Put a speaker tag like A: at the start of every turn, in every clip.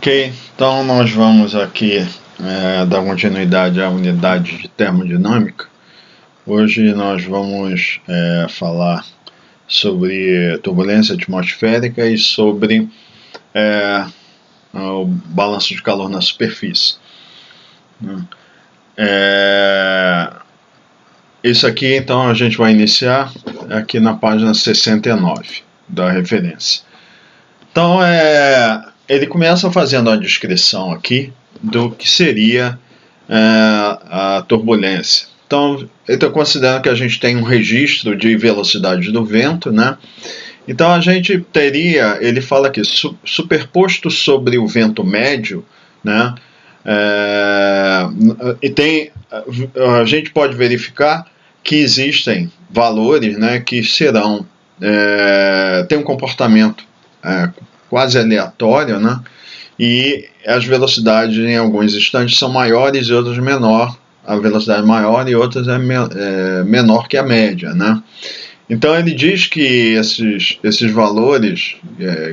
A: Ok, então nós vamos aqui dar continuidade à unidade de termodinâmica. Hoje nós vamos falar sobre turbulência atmosférica e sobre o balanço de calor na superfície. Isso aqui então a gente vai iniciar aqui na página 69 da referência. Então ele começa fazendo a descrição aqui do que seria a turbulência. Então, ele está considerando que a gente tem um registro de velocidade do vento, né? Então, a gente teria, ele fala aqui, superposto sobre o vento médio, né? A gente pode verificar que existem valores, né, que serão, tem um comportamento quase aleatório, né? E as velocidades em alguns instantes são maiores e outras menor, a velocidade maior e outras menor que a média, né? Então ele diz que esses valores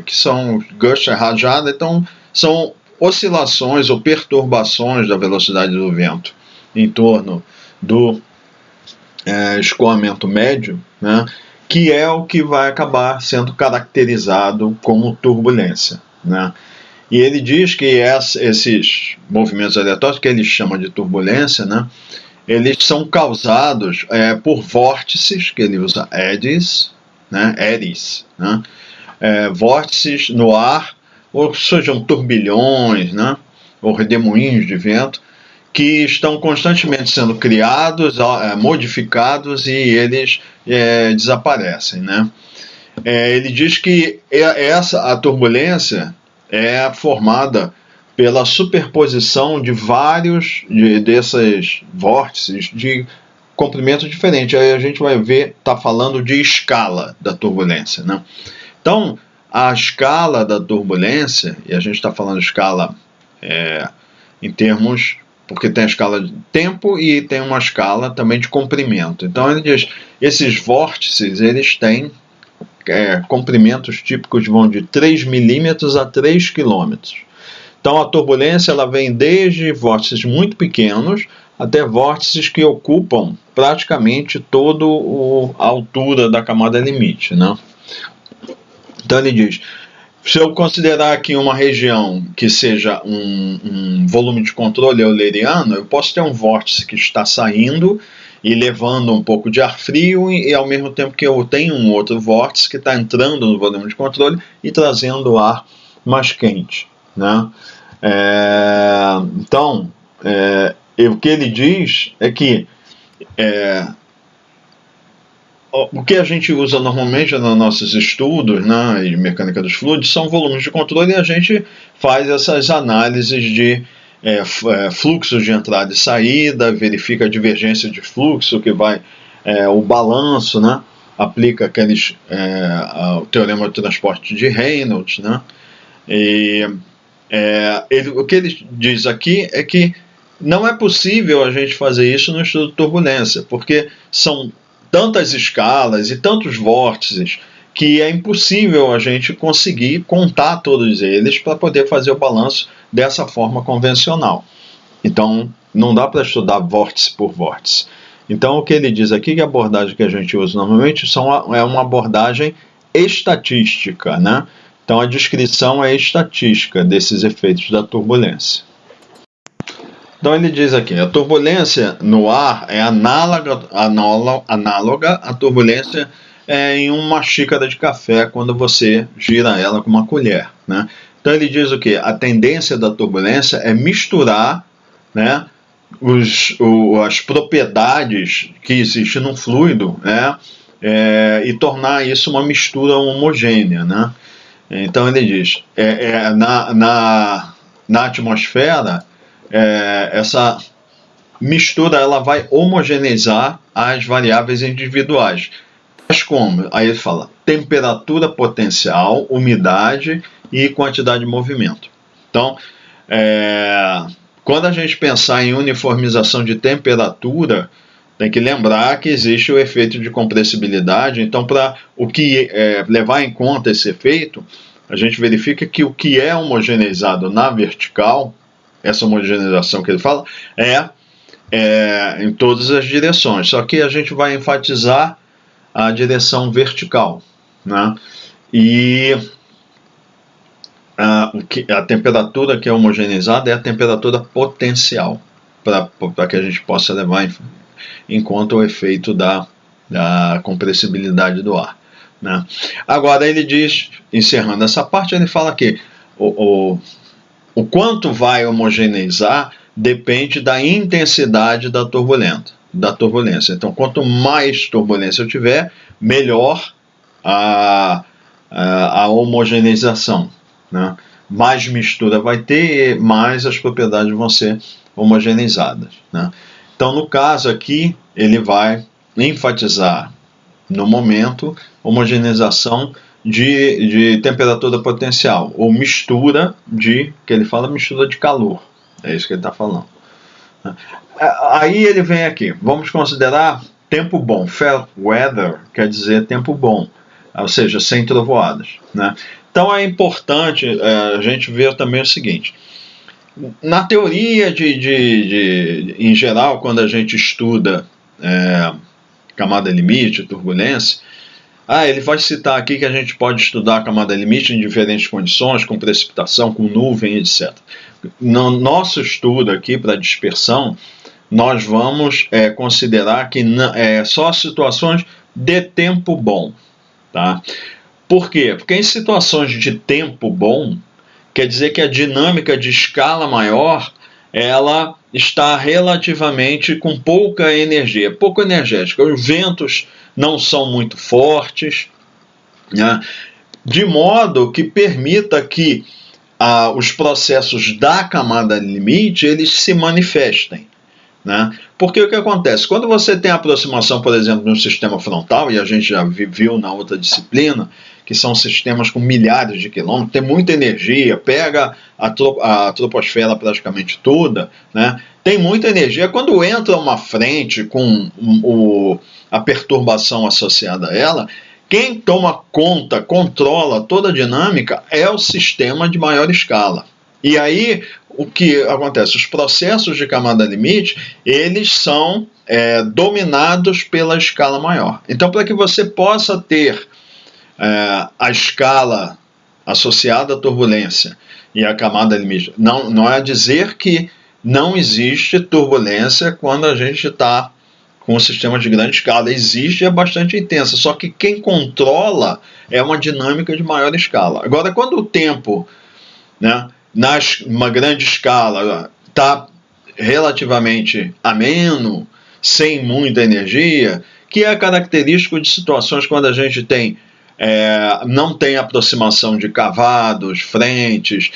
A: que são gush rajada, então são oscilações ou perturbações da velocidade do vento em torno do escoamento médio, né? Que é o que vai acabar sendo caracterizado como turbulência, né? E ele diz que esses movimentos aleatórios, que ele chama de turbulência, né, eles são causados por vórtices, que ele usa eddies, né, vórtices no ar, ou sejam turbilhões, né, ou redemoinhos de vento, que estão constantemente sendo criados, modificados e eles desaparecem, né. Ele diz que a turbulência é formada pela superposição de vários desses vórtices de comprimento diferente. Aí a gente vai ver, está falando de escala da turbulência, né? Então, a escala da turbulência, e a gente está falando de escala em termos, porque tem a escala de tempo e tem uma escala também de comprimento. Então ele diz, esses vórtices, eles têm comprimentos típicos vão de 3 milímetros a 3 quilômetros. Então a turbulência ela vem desde vórtices muito pequenos até vórtices que ocupam praticamente toda a altura da camada limite, né? Então ele diz, se eu considerar aqui uma região que seja um volume de controle euleriano, eu posso ter um vórtice que está saindo e levando um pouco de ar frio e ao mesmo tempo que eu tenho um outro vórtice que está entrando no volume de controle e trazendo ar mais quente, né? Então, o que ele diz é que o que a gente usa normalmente nos nossos estudos, né, de mecânica dos fluidos são volumes de controle e a gente faz essas análises de fluxos de entrada e saída, verifica a divergência de fluxo, que vai o balanço, né, aplica o teorema do transporte de Reynolds, né, o que ele diz aqui é que não é possível a gente fazer isso no estudo de turbulência, porque são tantas escalas e tantos vórtices que é impossível a gente conseguir contar todos eles para poder fazer o balanço dessa forma convencional. Então, não dá para estudar vórtice por vórtice. Então, o que ele diz aqui, que a abordagem que a gente usa normalmente é uma abordagem estatística, né? Então, a descrição é estatística desses efeitos da turbulência. Então ele diz aqui, a turbulência no ar é análoga à turbulência em uma xícara de café quando você gira ela com uma colher, né? Então ele diz o que? A tendência da turbulência é misturar, né, as propriedades que existem no fluido, né, e tornar isso uma mistura homogênea, né? Então ele diz, na atmosfera, essa mistura ela vai homogeneizar as variáveis individuais. Mas como? Aí ele fala temperatura potencial, umidade e quantidade de movimento. Então, quando a gente pensar em uniformização de temperatura, tem que lembrar que existe o efeito de compressibilidade. Então, para levar em conta esse efeito, a gente verifica que o que é homogeneizado na vertical, essa homogeneização que ele fala, em todas as direções. Só que a gente vai enfatizar a direção vertical, né? E a temperatura que é homogeneizada é a temperatura potencial, para que a gente possa levar em conta o efeito da compressibilidade do ar, né? Agora ele diz, encerrando essa parte, ele fala que o quanto vai homogeneizar depende da intensidade da turbulência. Então, quanto mais turbulência eu tiver, melhor a homogeneização, né? Mais mistura vai ter, mais as propriedades vão ser homogeneizadas, né? Então, no caso aqui, ele vai enfatizar, no momento, homogeneização de temperatura potencial, ou mistura que ele fala mistura de calor. É isso que ele está falando. Aí ele vem aqui, vamos considerar tempo bom. Fair weather quer dizer tempo bom, ou seja, sem trovoadas, né? Então é importante a gente ver também o seguinte: na teoria em geral, quando a gente estuda camada limite, turbulência, ele vai citar aqui que a gente pode estudar a camada limite em diferentes condições, com precipitação, com nuvem, etc. No nosso estudo aqui para dispersão, nós vamos considerar que só situações de tempo bom, tá? Por quê? Porque em situações de tempo bom, quer dizer que a dinâmica de escala maior, ela está relativamente com pouca energia, pouco energética. Os ventos não são muito fortes, né? De modo que permita que os processos da camada limite eles se manifestem, né? Porque o que acontece? Quando você tem a aproximação, por exemplo, de um sistema frontal, e a gente já viu na outra disciplina, que são sistemas com milhares de quilômetros, tem muita energia, pega a troposfera praticamente toda, né? Tem muita energia. Quando entra uma frente com a perturbação associada a ela, quem toma conta, controla toda a dinâmica é o sistema de maior escala. E aí, o que acontece? Os processos de camada limite, eles são dominados pela escala maior. Então, para que você possa ter a escala associada à turbulência e à camada limite, não é dizer que não existe turbulência quando a gente está com um sistema de grande escala. Existe, é bastante intensa, só que quem controla é uma dinâmica de maior escala. Agora, quando o tempo, né, numa grande escala está relativamente ameno, sem muita energia, que é característico de situações quando a gente não tem aproximação de cavados, frentes,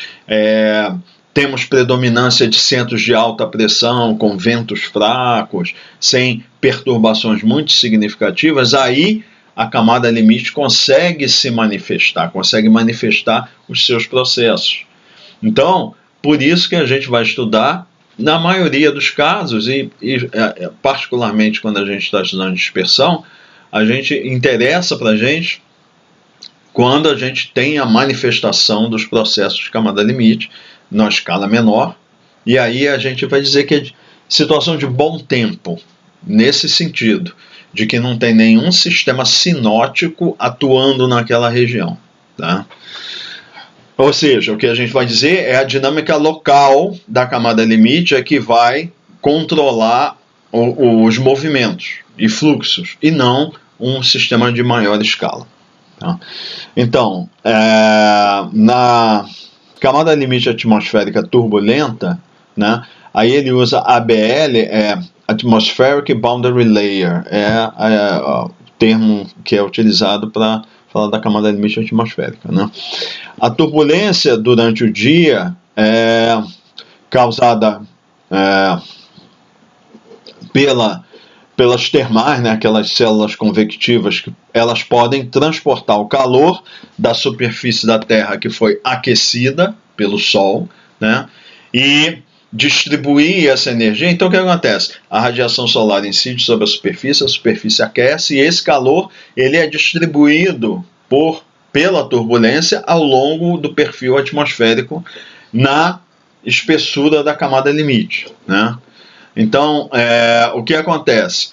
A: temos predominância de centros de alta pressão, com ventos fracos, sem perturbações muito significativas, aí a camada limite consegue se manifestar, consegue manifestar os seus processos. Então, por isso que a gente vai estudar, na maioria dos casos, e particularmente quando a gente está estudando dispersão, a gente interessa para a gente quando a gente tem a manifestação dos processos de camada limite na escala menor, e aí a gente vai dizer que é situação de bom tempo, nesse sentido, de que não tem nenhum sistema sinótico atuando naquela região, tá? Ou seja, o que a gente vai dizer é a dinâmica local da camada limite que vai controlar os movimentos e fluxos, e não um sistema de maior escala. Tá? Então, na camada limite atmosférica turbulenta, né, aí ele usa ABL, Atmospheric Boundary Layer, o termo que é utilizado para falar da camada limite atmosférica, né? A turbulência durante o dia é causada pelas termais, né, aquelas células convectivas, que elas podem transportar o calor da superfície da Terra que foi aquecida pelo Sol, né, e distribuir essa energia. Então o que acontece? A radiação solar incide sobre a superfície aquece, e esse calor ele é distribuído por pela turbulência ao longo do perfil atmosférico na espessura da camada limite, né? Então, o que acontece?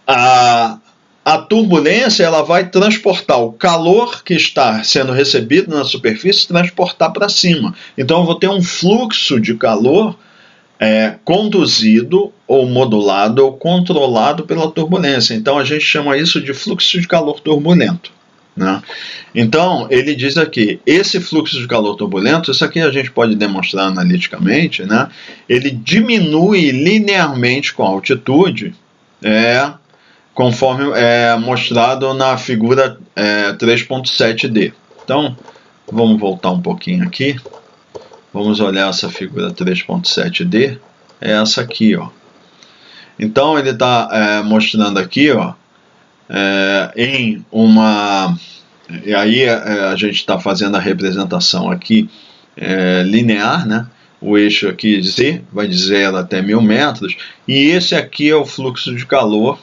A: A turbulência ela vai transportar o calor que está sendo recebido na superfície, transportar para cima. Então eu vou ter um fluxo de calor conduzido ou modulado ou controlado pela turbulência. Então a gente chama isso de fluxo de calor turbulento, né? Então ele diz aqui, esse fluxo de calor turbulento, isso aqui a gente pode demonstrar analiticamente, né? Ele diminui linearmente com a altitude, conforme mostrado na figura 3.7D. Então, vamos voltar um pouquinho aqui. Vamos olhar essa figura 3.7D. É essa aqui, ó. Então, ele está mostrando aqui, ó, em uma... E aí a gente está fazendo a representação aqui linear, né? O eixo aqui Z vai de 0 até 1000 metros. E esse aqui é o fluxo de calor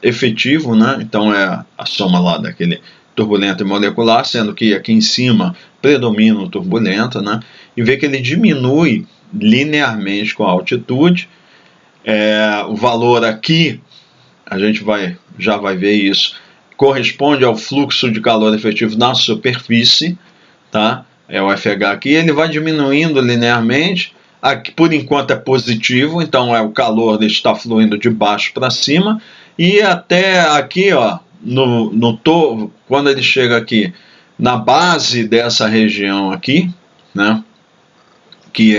A: efetivo, né? Então é a soma lá daquele turbulento e molecular, sendo que aqui em cima predomina o turbulento, né? E vê que ele diminui linearmente com a altitude. O valor aqui, a gente já vai ver isso, corresponde ao fluxo de calor efetivo na superfície, tá? É o FH aqui, ele vai diminuindo linearmente. Aqui, por enquanto é positivo, então o calor está fluindo de baixo para cima. E até aqui, ó, no topo, quando ele chega aqui na base dessa região aqui, né, que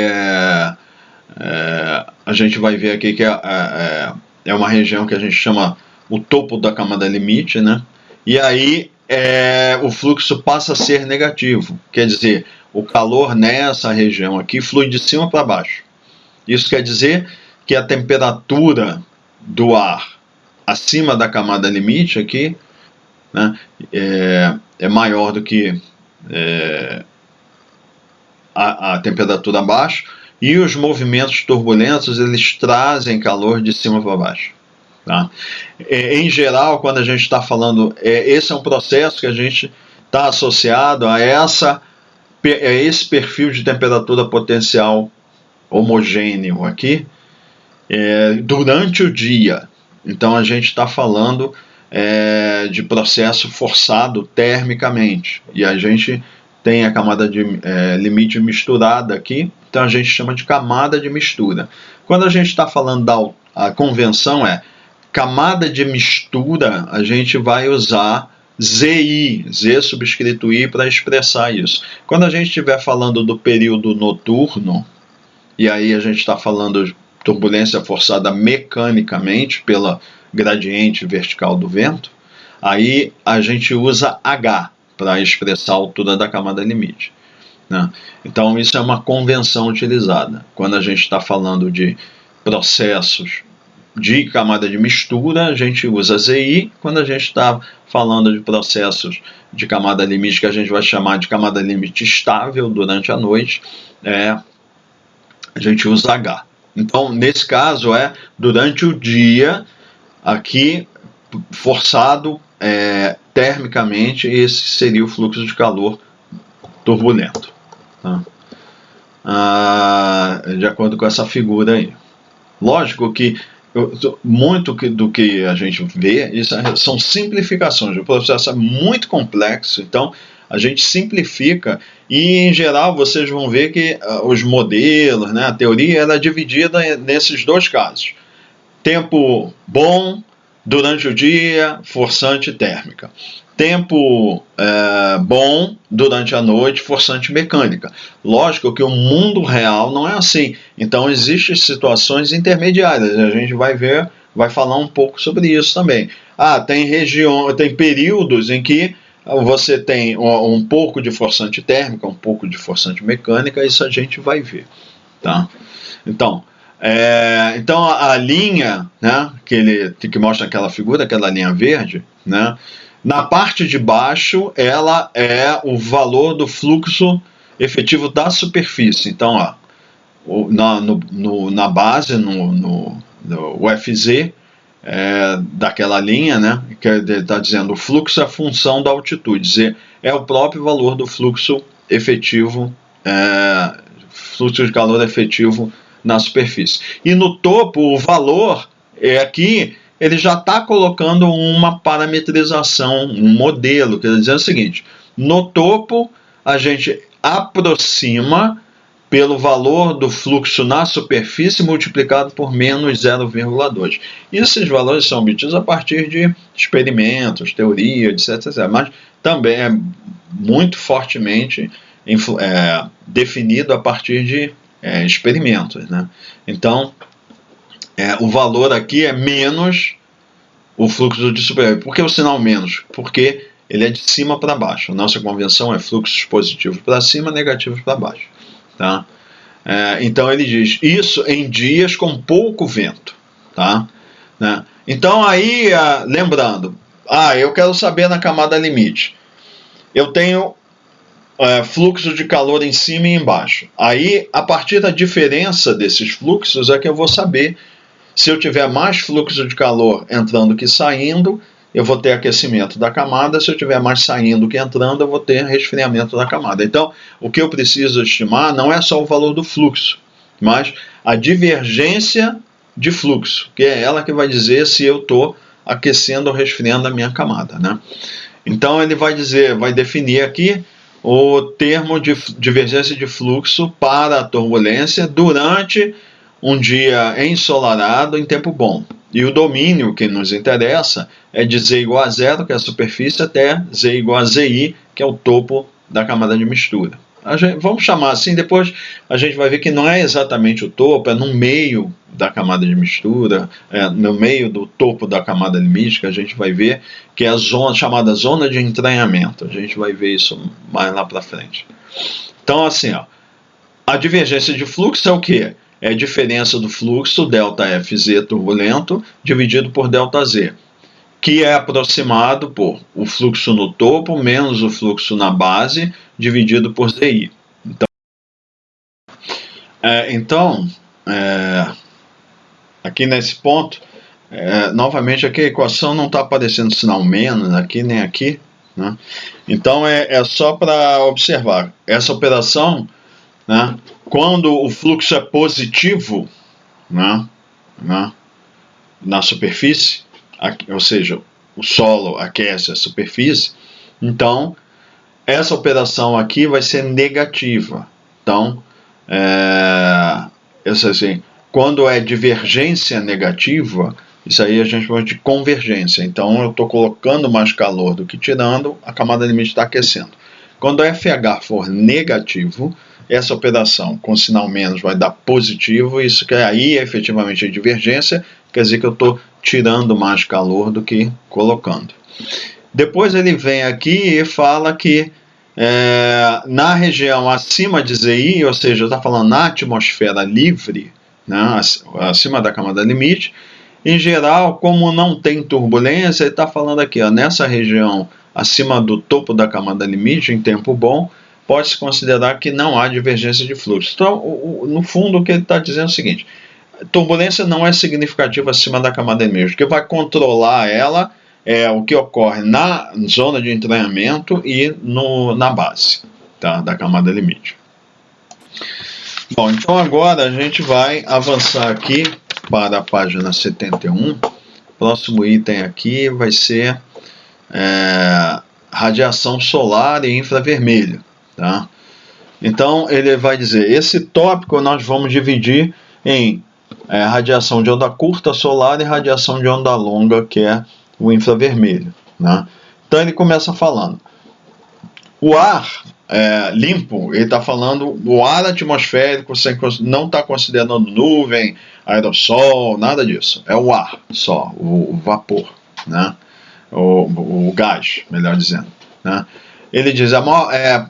A: a gente vai ver aqui que é uma região que a gente chama o topo da camada limite, né, e aí o fluxo passa a ser negativo, quer dizer, o calor nessa região aqui flui de cima para baixo. Isso quer dizer que a temperatura do ar acima da camada limite aqui, né, é maior do que a temperatura abaixo, e os movimentos turbulentos eles trazem calor de cima para baixo, tá? Em geral, quando a gente está falando, esse é um processo que a gente está associado a esse perfil de temperatura potencial homogêneo aqui durante o dia. Então a gente está falando de processo forçado termicamente, e a gente tem a camada de limite misturada aqui, então a gente chama de camada de mistura. Quando a gente está falando a convenção camada de mistura, a gente vai usar ZI, Z subscrito I, para expressar isso. Quando a gente estiver falando do período noturno, e aí a gente está falando de turbulência forçada mecanicamente pela gradiente vertical do vento, aí a gente usa H para expressar a altura da camada limite, né? Então isso é uma convenção utilizada. Quando a gente está falando de processos de camada de mistura, a gente usa ZI. Quando a gente está falando de processos de camada limite, que a gente vai chamar de camada limite estável durante a noite, a gente usa H. Então, nesse caso, durante o dia, aqui, forçado termicamente, esse seria o fluxo de calor turbulento, tá? De acordo com essa figura aí. Lógico que muito do que a gente vê, isso são simplificações. O processo é muito complexo, então a gente simplifica, e em geral vocês vão ver que os modelos, né, a teoria era dividida nesses dois casos: tempo bom durante o dia, forçante térmica; tempo bom durante a noite, forçante mecânica. Lógico que o mundo real não é assim, então existem situações intermediárias, a gente vai falar um pouco sobre isso também. Tem períodos em que você tem um pouco de forçante térmica, um pouco de forçante mecânica, isso a gente vai ver, tá? Então a linha, né, que mostra aquela figura, aquela linha verde, né, na parte de baixo ela é o valor do fluxo efetivo da superfície. Então, na base, no UFZ, daquela linha, né, que ele está dizendo o fluxo é a função da altitude, dizer, é o próprio valor do fluxo efetivo, fluxo de calor efetivo na superfície. E no topo, o valor aqui, ele já está colocando uma parametrização, um modelo, quer dizer o seguinte, no topo a gente aproxima pelo valor do fluxo na superfície multiplicado por menos 0,2. E esses valores são obtidos a partir de experimentos, teoria, etc. Mas também é muito fortemente definido a partir de experimentos, né? Então, o valor aqui é menos o fluxo de superfície. Por que o sinal menos? Porque ele é de cima para baixo. A nossa convenção é fluxos positivos para cima, negativos para baixo. Tá? Então ele diz isso em dias com pouco vento. Tá? Né? Então aí, lembrando, eu quero saber na camada limite. Eu tenho fluxo de calor em cima e embaixo. Aí, a partir da diferença desses fluxos, é que eu vou saber se eu tiver mais fluxo de calor entrando que saindo, eu vou ter aquecimento da camada. Se eu tiver mais saindo que entrando, eu vou ter resfriamento da camada. Então, o que eu preciso estimar não é só o valor do fluxo, mas a divergência de fluxo, que é ela que vai dizer se eu estou aquecendo ou resfriando a minha camada, né? Então, ele vai definir aqui o termo de divergência de fluxo para a turbulência durante um dia ensolarado em tempo bom. E o domínio que nos interessa é de Z igual a zero, que é a superfície, até Z igual a ZI, que é o topo da camada de mistura. Vamos chamar assim, depois a gente vai ver que não é exatamente o topo, é no meio da camada de mistura, no meio do topo da camada limítica, que a gente vai ver que é a zona chamada zona de entranhamento. A gente vai ver isso mais lá para frente. Então, assim, a divergência de fluxo é o quê? É a diferença do fluxo, ΔFZ turbulento, dividido por ΔZ, que é aproximado por o fluxo no topo menos o fluxo na base, dividido por ZI. Então, aqui nesse ponto, novamente aqui a equação não está aparecendo sinal menos aqui nem aqui, né? Então é só para observar. Essa operação, né, quando o fluxo é positivo, né, na superfície, ou seja, o solo aquece a superfície, então essa operação aqui vai ser negativa. Então, assim, quando é divergência negativa, isso aí a gente chama de convergência. Então eu estou colocando mais calor do que tirando, a camada limite está aquecendo. Quando o FH for negativo, essa operação com sinal menos vai dar positivo, isso que aí efetivamente é divergência, quer dizer que eu estou tirando mais calor do que colocando. Depois ele vem aqui e fala que na região acima de ZI, ou seja, está falando na atmosfera livre, né, acima da camada limite, em geral, como não tem turbulência, ele está falando aqui, nessa região acima do topo da camada limite, em tempo bom, pode-se considerar que não há divergência de fluxo. Então, no fundo, o que ele está dizendo é o seguinte: turbulência não é significativa acima da camada limite. O que vai controlar ela é o que ocorre na zona de entranhamento e na base, tá, da camada limite. Bom, então agora a gente vai avançar aqui para a página 71. O próximo item aqui vai ser radiação solar e infravermelho. Tá? Então ele vai dizer, esse tópico nós vamos dividir em radiação de onda curta solar e radiação de onda longa, que é o infravermelho. Né? Então ele começa falando, o ar limpo, ele está falando o ar atmosférico, não está considerando nuvem, aerossol, nada disso, é o ar só, o vapor, né? o gás, melhor dizendo, né? Ele diz,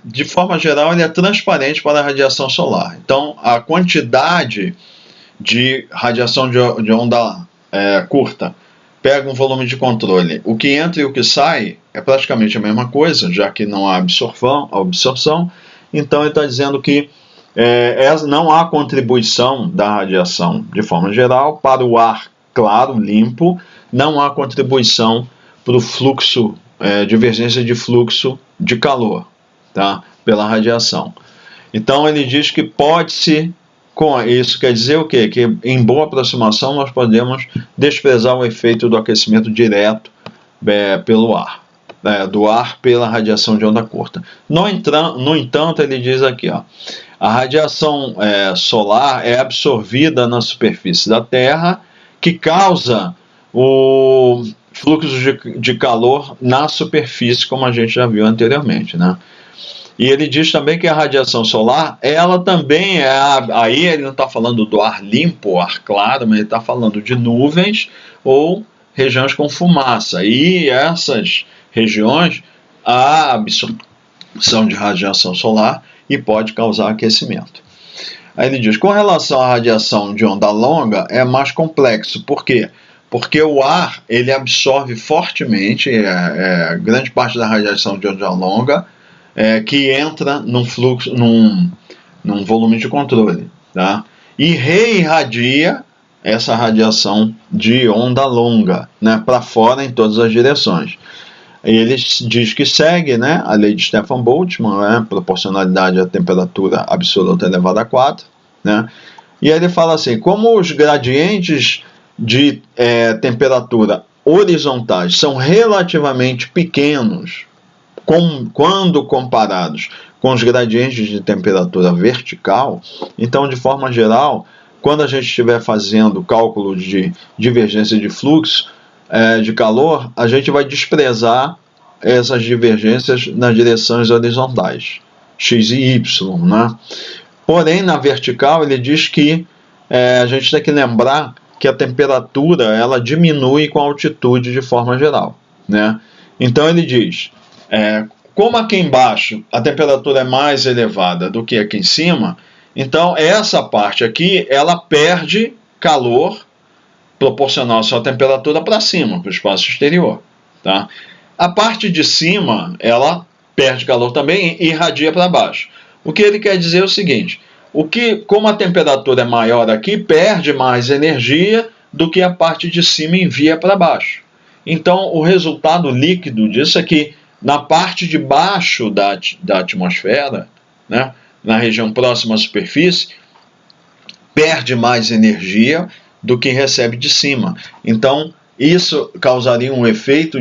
A: de forma geral, ele é transparente para a radiação solar. Então, a quantidade de radiação de onda curta pega um volume de controle. O que entra e o que sai é praticamente a mesma coisa, já que não há absorção. Então, ele está dizendo que não há contribuição da radiação, de forma geral, para o ar claro, limpo, não há contribuição para o fluxo, divergência de fluxo de calor, tá? Pela radiação. Então ele diz que pode-se, isso quer dizer o quê? Que em boa aproximação nós podemos desprezar o efeito do aquecimento direto pelo ar, do ar pela radiação de onda curta. No entanto, ele diz aqui, ó, a radiação solar é absorvida na superfície da Terra, que causa o fluxo de calor na superfície, como a gente já viu anteriormente, né? E ele diz também que a radiação solar, ela também aí ele não está falando do ar limpo, ar claro, mas ele está falando de nuvens ou regiões com fumaça. E essas regiões, há absorção de radiação solar e pode causar aquecimento. Aí ele diz, com relação à radiação de onda longa, é mais complexo. Por quê? Porque o ar, ele absorve fortemente, grande parte da radiação de onda longa, que entra num fluxo, num volume de controle, tá? E reirradia essa radiação de onda longa, né, para fora em todas as direções. Ele diz que segue, né, a lei de Stefan Boltzmann, né, proporcionalidade à temperatura absoluta elevada a 4, né? E aí ele fala assim, como os gradientes de temperatura horizontais são relativamente pequenos, quando comparados com os gradientes de temperatura vertical, então, de forma geral, quando a gente estiver fazendo cálculo de divergência de fluxo de calor, a gente vai desprezar essas divergências nas direções horizontais, x e y, né? Porém, na vertical, ele diz que a gente tem que lembrar que a temperatura ela diminui com a altitude de forma geral, né? Então, ele diz... como aqui embaixo a temperatura é mais elevada do que aqui em cima, então essa parte aqui ela perde calor proporcional à sua temperatura para cima, para o espaço exterior, tá? A parte de cima ela perde calor também e irradia para baixo. O que ele quer dizer é o seguinte, como a temperatura é maior aqui, perde mais energia do que a parte de cima envia para baixo. Então o resultado líquido disso é que na parte de baixo da atmosfera, né, na região próxima à superfície, perde mais energia do que recebe de cima. Então, isso causaria um efeito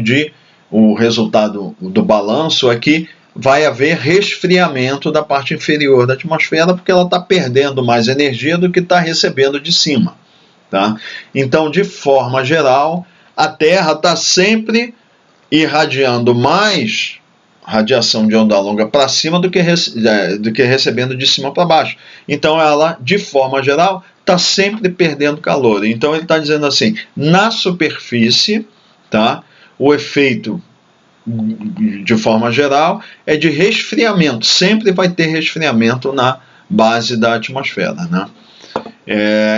A: o resultado do balanço é que vai haver resfriamento da parte inferior da atmosfera, porque ela está perdendo mais energia do que está recebendo de cima, tá? Então, de forma geral, a Terra está sempre irradiando mais radiação de onda longa para cima do que recebendo de cima para baixo. Então ela, de forma geral, está sempre perdendo calor. Então ele está dizendo assim, na superfície, tá, o efeito, de forma geral, é de resfriamento. Sempre vai ter resfriamento na base da atmosfera, né?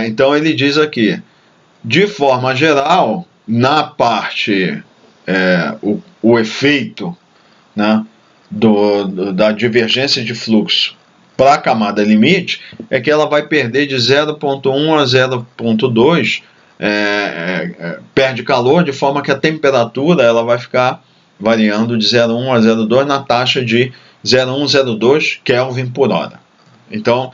A: Então ele diz aqui, de forma geral, na parte... o efeito, né, da divergência de fluxo para a camada limite é que ela vai perder de 0,1 a 0,2, perde calor, de forma que a temperatura ela vai ficar variando de 0,1 a 0,2 na taxa de 0,1 a 0,2 Kelvin por hora. Então,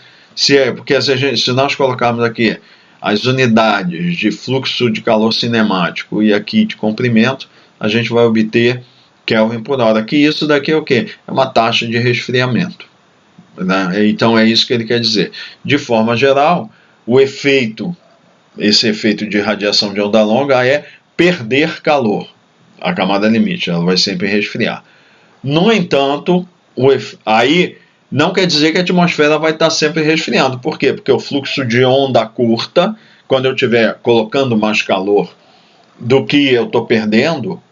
A: porque se nós colocarmos aqui as unidades de fluxo de calor cinemático e aqui de comprimento, a gente vai obter Kelvin por hora, que isso daqui é o quê? É uma taxa de resfriamento, né? Então é isso que ele quer dizer. De forma geral, esse efeito de radiação de onda longa é perder calor. A camada limite, ela vai sempre resfriar. No entanto, aí não quer dizer que a atmosfera vai estar sempre resfriando. Por quê? Porque o fluxo de onda curta, quando eu estiver colocando mais calor do que eu estou perdendo,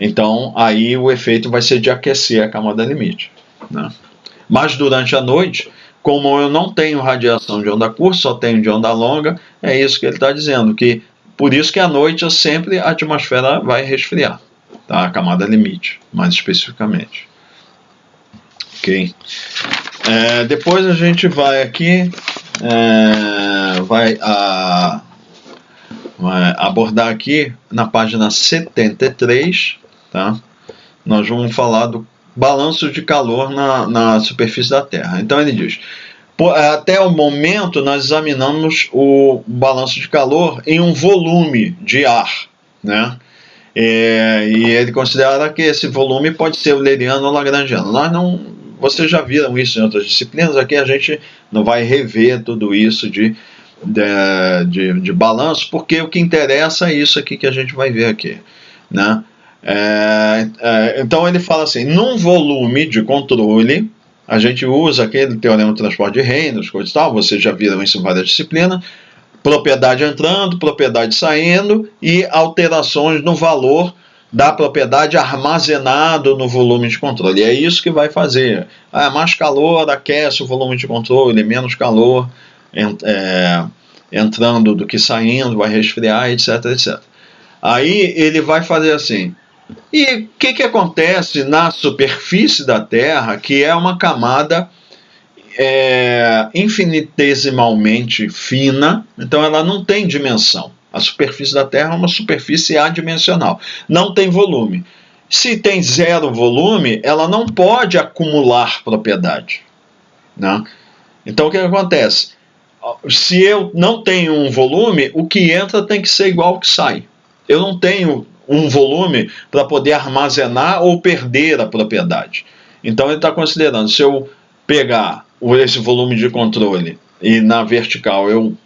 A: então aí o efeito vai ser de aquecer a camada limite, né? Mas durante a noite, como eu não tenho radiação de onda curta, só tenho de onda longa, é isso que ele está dizendo, que por isso que à noite sempre a atmosfera vai resfriar, tá? A camada limite, mais especificamente. Ok? Depois a gente vai aqui, abordar aqui na página 73, tá? Nós vamos falar do balanço de calor na superfície da Terra. Então ele diz: até o momento nós examinamos o balanço de calor em um volume de ar, né? E ele considera que esse volume pode ser euleriano ou lagrangiano. Vocês já viram isso em outras disciplinas, aqui a gente não vai rever tudo isso de balanço, porque o que interessa é isso aqui que a gente vai ver aqui, né? Então ele fala assim: num volume de controle, a gente usa aquele teorema do transporte de Reynolds, coisa e tal, vocês já viram isso em várias disciplinas, propriedade entrando, propriedade saindo e alterações no valor da propriedade armazenado no volume de controle. E é isso que vai fazer. Mais calor aquece o volume de controle, menos calor entrando do que saindo, vai resfriar, etc, etc. Aí ele vai fazer assim: e o que acontece na superfície da Terra, que é uma camada infinitesimalmente fina, então ela não tem dimensão. A superfície da Terra é uma superfície adimensional, não tem volume. Se tem zero volume, ela não pode acumular propriedade, né? Então o que acontece? Se eu não tenho um volume, o que entra tem que ser igual ao que sai. Eu não tenho um volume para poder armazenar ou perder a propriedade. Então ele está considerando: se eu pegar esse volume de controle e na vertical eu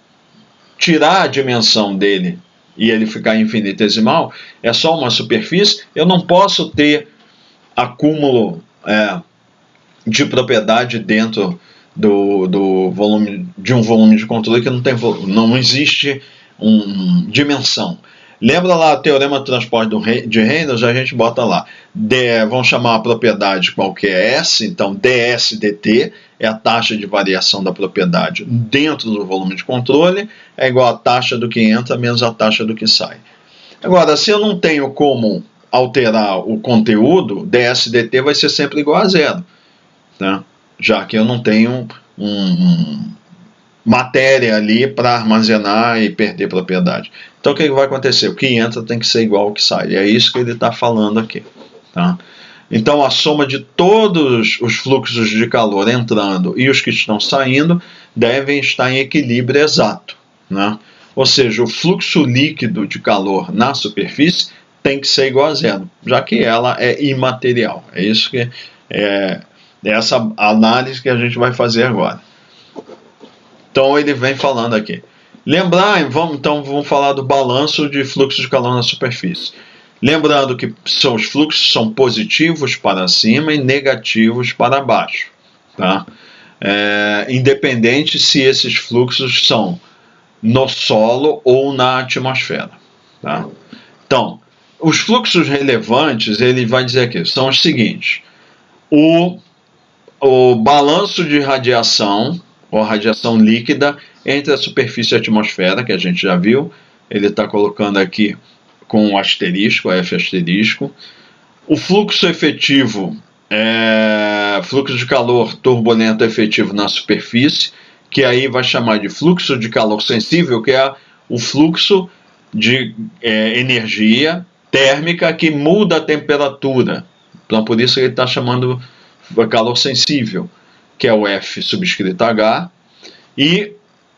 A: tirar a dimensão dele e ele ficar infinitesimal, é só uma superfície, eu não posso ter acúmulo de propriedade dentro do volume, de um volume de controle que não tem volume, não existe dimensão. Lembra lá o teorema do transporte de Reynolds? A gente bota lá, vamos chamar a propriedade qualquer S, então ds dt é a taxa de variação da propriedade dentro do volume de controle, é igual a taxa do que entra menos a taxa do que sai. Agora, se eu não tenho como alterar o conteúdo, ds dt vai ser sempre igual a zero, né? Já que eu não tenho matéria ali para armazenar e perder propriedade. Então o que vai acontecer? O que entra tem que ser igual ao que sai. E é isso que ele está falando aqui, tá? Então a soma de todos os fluxos de calor entrando e os que estão saindo devem estar em equilíbrio exato, né? Ou seja, o fluxo líquido de calor na superfície tem que ser igual a zero, já que ela é imaterial. É isso que é essa análise que a gente vai fazer agora. Então ele vem falando aqui. Lembrar, vamos falar do balanço de fluxo de calor na superfície. Lembrando que os fluxos são positivos para cima e negativos para baixo, tá? Independente se esses fluxos são no solo ou na atmosfera, tá? Então, os fluxos relevantes, ele vai dizer aqui, são os seguintes: o balanço de radiação, ou radiação líquida, entre a superfície e a atmosfera, que a gente já viu, ele está colocando aqui com um asterisco, F asterisco. O fluxo efetivo, fluxo de calor turbulento efetivo na superfície, que aí vai chamar de fluxo de calor sensível, que é o fluxo de energia térmica que muda a temperatura. Então, por isso ele está chamando calor sensível, que é o F subscrito H, e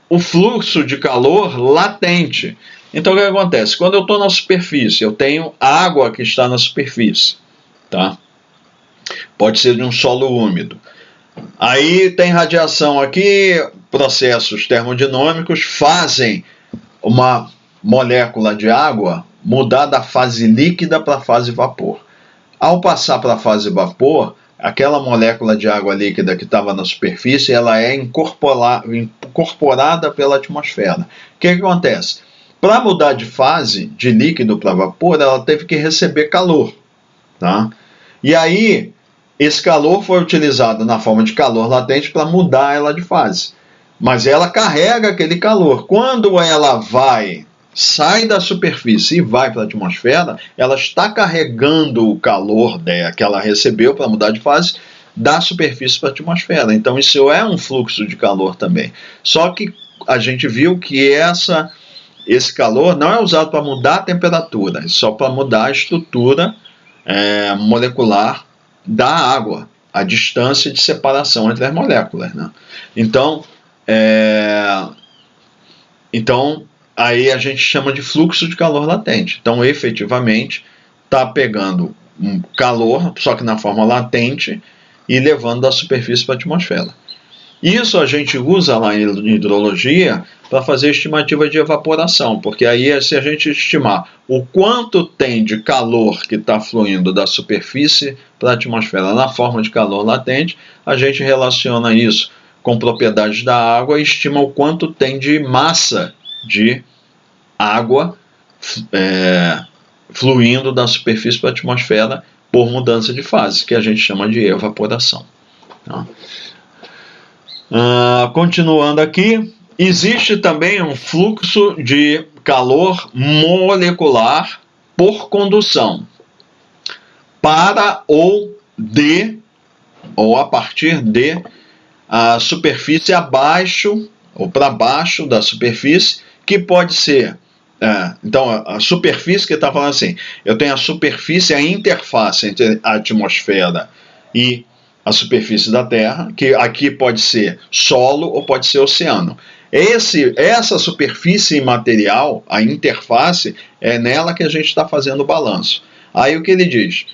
A: o fluxo de calor latente. Então o que acontece? Quando eu estou na superfície, eu tenho água que está na superfície, tá? Pode ser de um solo úmido. Aí tem radiação aqui, processos termodinâmicos fazem uma molécula de água mudar da fase líquida para a fase vapor. Ao passar para a fase vapor, aquela molécula de água líquida que estava na superfície, ela é incorporada pela atmosfera. O que acontece? Para mudar de fase, de líquido para vapor, ela teve que receber calor, tá? E aí, esse calor foi utilizado na forma de calor latente para mudar ela de fase. Mas ela carrega aquele calor. Quando ela sai da superfície e vai para a atmosfera, ela está carregando o calor que ela recebeu para mudar de fase da superfície para a atmosfera. Então isso é um fluxo de calor também. Só que a gente viu que esse calor não é usado para mudar a temperatura, é só para mudar a estrutura molecular da água, a distância de separação entre as moléculas, né? Então, aí a gente chama de fluxo de calor latente. Então, efetivamente, está pegando um calor, só que na forma latente, e levando da superfície para a atmosfera. Isso a gente usa lá em hidrologia para fazer estimativa de evaporação, porque aí se a gente estimar o quanto tem de calor que está fluindo da superfície para a atmosfera na forma de calor latente, a gente relaciona isso com propriedades da água e estima o quanto tem de massa de água fluindo da superfície para a atmosfera por mudança de fase, que a gente chama de evaporação. Tá? Continuando aqui, existe também um fluxo de calor molecular por condução para ou a partir de a superfície abaixo ou para baixo da superfície, que pode ser então a superfície que está falando assim, eu tenho a superfície, a interface entre a atmosfera e a superfície da Terra, que aqui pode ser solo ou pode ser oceano. Essa superfície material, a interface, é nela que a gente está fazendo o balanço. Aí o que ele diz?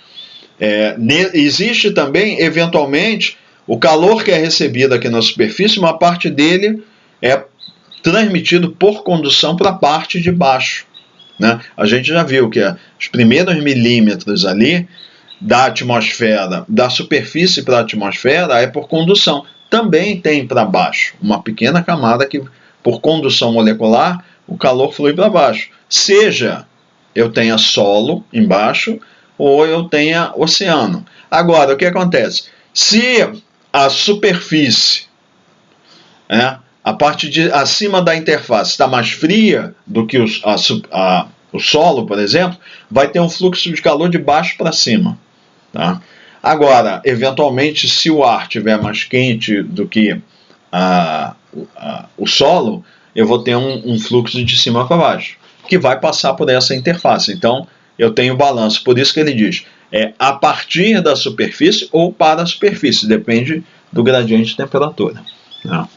A: Existe também, eventualmente, o calor que é recebido aqui na superfície, uma parte dele é transmitido por condução para a parte de baixo, né? A gente já viu que os primeiros milímetros ali da atmosfera, da superfície para a atmosfera, é por condução. Também tem para baixo uma pequena camada que, por condução molecular, o calor flui para baixo. Seja eu tenha solo embaixo ou eu tenha oceano. Agora, o que acontece? Se a superfície, a parte acima da interface está mais fria do que o solo, por exemplo, vai ter um fluxo de calor de baixo para cima. Tá? Agora, eventualmente, se o ar estiver mais quente do que o solo, eu vou ter um fluxo de cima para baixo, que vai passar por essa interface. Então, eu tenho balanço. Por isso que ele diz, a partir da superfície ou para a superfície, depende do gradiente de temperatura. Tá?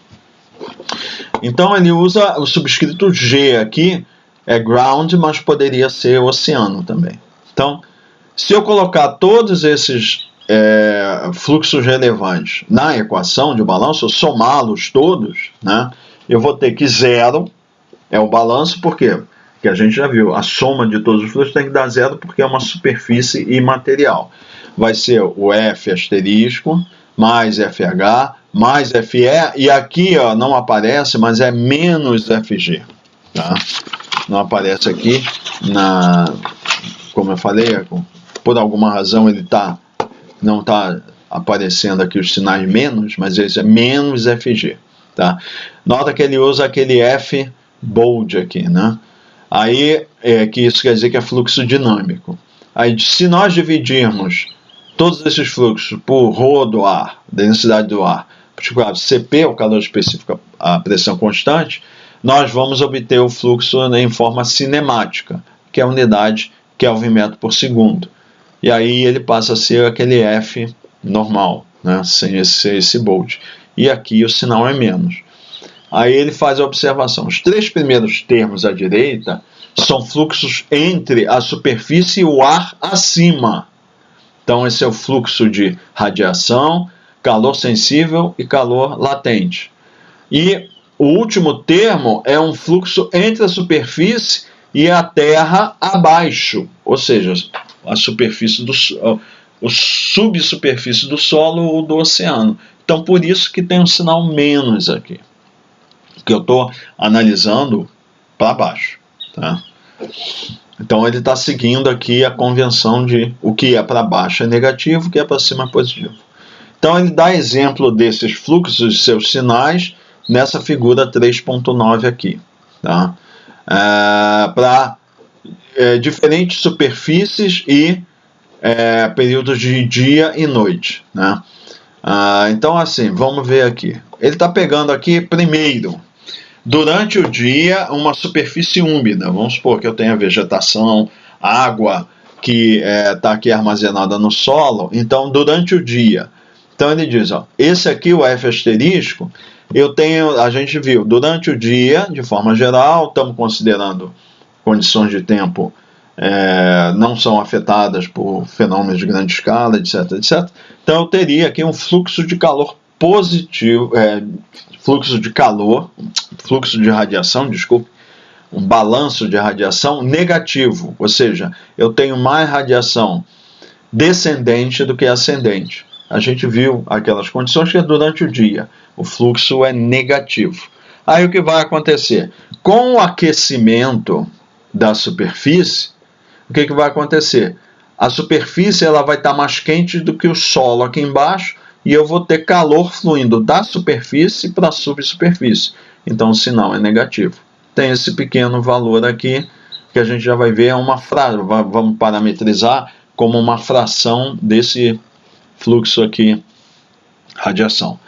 A: Então, ele usa o subscrito G aqui, é ground, mas poderia ser oceano também. Então, se eu colocar todos esses fluxos relevantes na equação de balanço, somá-los todos, né, eu vou ter que zero é o balanço, por quê? Porque a gente já viu, a soma de todos os fluxos tem que dar zero porque é uma superfície imaterial. Vai ser o F asterisco mais FH mais FE, e aqui não aparece, mas é menos FG. Tá? Não aparece aqui, como eu falei, por alguma razão ele não está aparecendo aqui os sinais menos, mas esse é menos FG. Tá? Nota que ele usa aquele F bold aqui, né? Aí, que isso quer dizer que é fluxo dinâmico. Aí, se nós dividirmos todos esses fluxos por ρ do ar, densidade do ar, particular Cp, o calor específico, a pressão constante, nós vamos obter o fluxo em forma cinemática, que é a unidade Kelvin metro por segundo. E aí ele passa a ser aquele F normal, né, sem esse bold. E aqui o sinal é menos. Aí ele faz a observação. Os três primeiros termos à direita são fluxos entre a superfície e o ar acima. Então esse é o fluxo de radiação, calor sensível e calor latente. E o último termo é um fluxo entre a superfície e a terra abaixo, ou seja, a superfície o subsuperfície do solo ou do oceano. Então por isso que tem um sinal menos aqui, que eu estou analisando para baixo. Tá? Então ele está seguindo aqui a convenção de o que é para baixo é negativo, o que é para cima é positivo. Então ele dá exemplo desses fluxos de seus sinais nessa figura 3.9 aqui. Tá? Para diferentes superfícies e períodos de dia e noite. Né? Então assim, vamos ver aqui. Ele está pegando aqui primeiro Durante o dia, uma superfície úmida. Vamos supor que eu tenha vegetação, água que está aqui armazenada no solo. Então, durante o dia. Então, ele diz, ó, esse aqui, o F asterisco, a gente viu, durante o dia, de forma geral, estamos considerando condições de tempo não são afetadas por fenômenos de grande escala, etc, etc. Então, eu teria aqui um fluxo de calor positivo, fluxo de radiação, desculpe, um balanço de radiação negativo, ou seja, eu tenho mais radiação descendente do que ascendente. A gente viu aquelas condições que durante o dia o fluxo é negativo. Aí o que vai acontecer? Com o aquecimento da superfície, o que vai acontecer? A superfície ela vai estar mais quente do que o solo aqui embaixo, e eu vou ter calor fluindo da superfície para a subsuperfície. Então o sinal é negativo. Tem esse pequeno valor aqui, que a gente já vai ver, vamos parametrizar como uma fração desse fluxo aqui, radiação.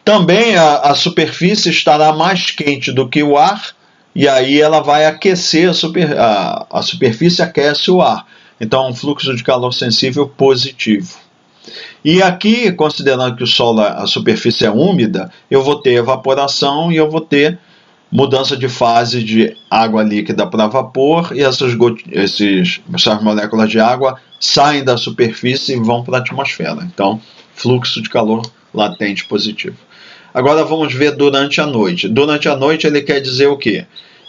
A: Também a superfície estará mais quente do que o ar, e aí ela vai aquecer, a superfície aquece o ar. Então, um fluxo de calor sensível positivo. E aqui, considerando que o solo, a superfície é úmida, eu vou ter evaporação e eu vou ter mudança de fase de água líquida para vapor, e essas moléculas de água saem da superfície e vão para a atmosfera. Então, fluxo de calor latente positivo. Agora vamos ver durante a noite. Durante a noite ele quer dizer o quê?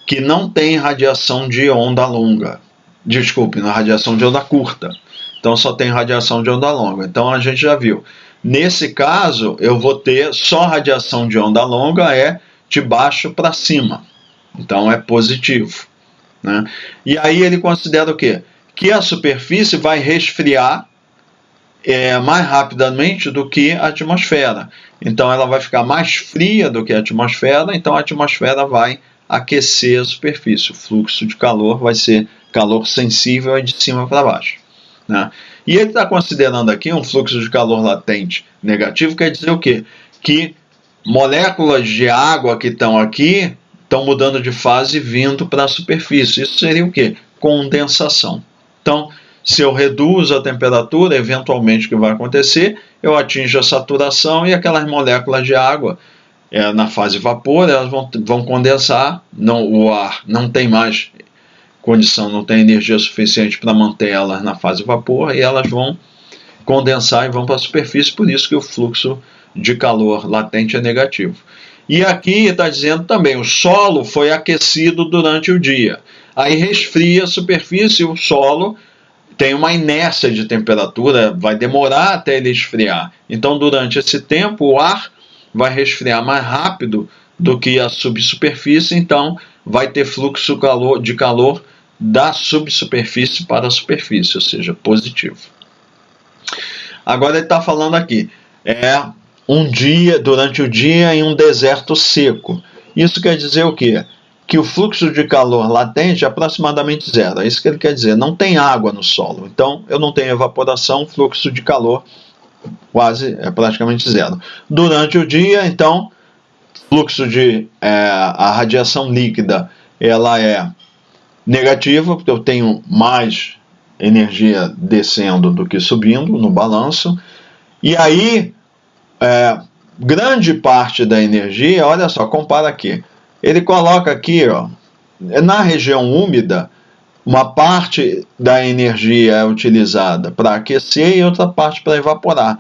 A: Que não tem radiação de onda longa. Desculpe, na radiação de onda curta. Então só tem radiação de onda longa. Então a gente já viu. Nesse caso, eu vou ter só radiação de onda longa, de baixo para cima. Então é positivo, né? E aí ele considera o quê? Que a superfície vai resfriar mais rapidamente do que a atmosfera. Então ela vai ficar mais fria do que a atmosfera, então a atmosfera vai aquecer a superfície. O fluxo de calor vai ser calor sensível de cima para baixo, né? E ele está considerando aqui um fluxo de calor latente negativo, quer dizer o quê? Que moléculas de água que estão aqui estão mudando de fase vindo para a superfície. Isso seria o quê? Condensação. Então, se eu reduzo a temperatura, eventualmente o que vai acontecer, eu atinjo a saturação e aquelas moléculas de água na fase vapor, elas vão condensar, o ar não tem mais condição, não tem energia suficiente para manter elas na fase vapor, e elas vão condensar e vão para a superfície, por isso que o fluxo de calor latente é negativo. E aqui está dizendo também, o solo foi aquecido durante o dia, aí resfria a superfície, o solo tem uma inércia de temperatura, vai demorar até ele esfriar. Então, durante esse tempo, o ar vai resfriar mais rápido do que a subsuperfície, então vai ter fluxo de calor da subsuperfície para a superfície, ou seja, positivo. Agora ele está falando aqui, durante o dia em um deserto seco. Isso quer dizer o quê? Que o fluxo de calor latente é aproximadamente zero. É isso que ele quer dizer. Não tem água no solo. Então, eu não tenho evaporação, fluxo de calor praticamente zero. Durante o dia, então, fluxo a radiação líquida, ela é negativa, porque eu tenho mais energia descendo do que subindo no balanço. E aí, grande parte da energia, olha só, compara aqui. Ele coloca aqui, ó, na região úmida, uma parte da energia é utilizada para aquecer e outra parte para evaporar.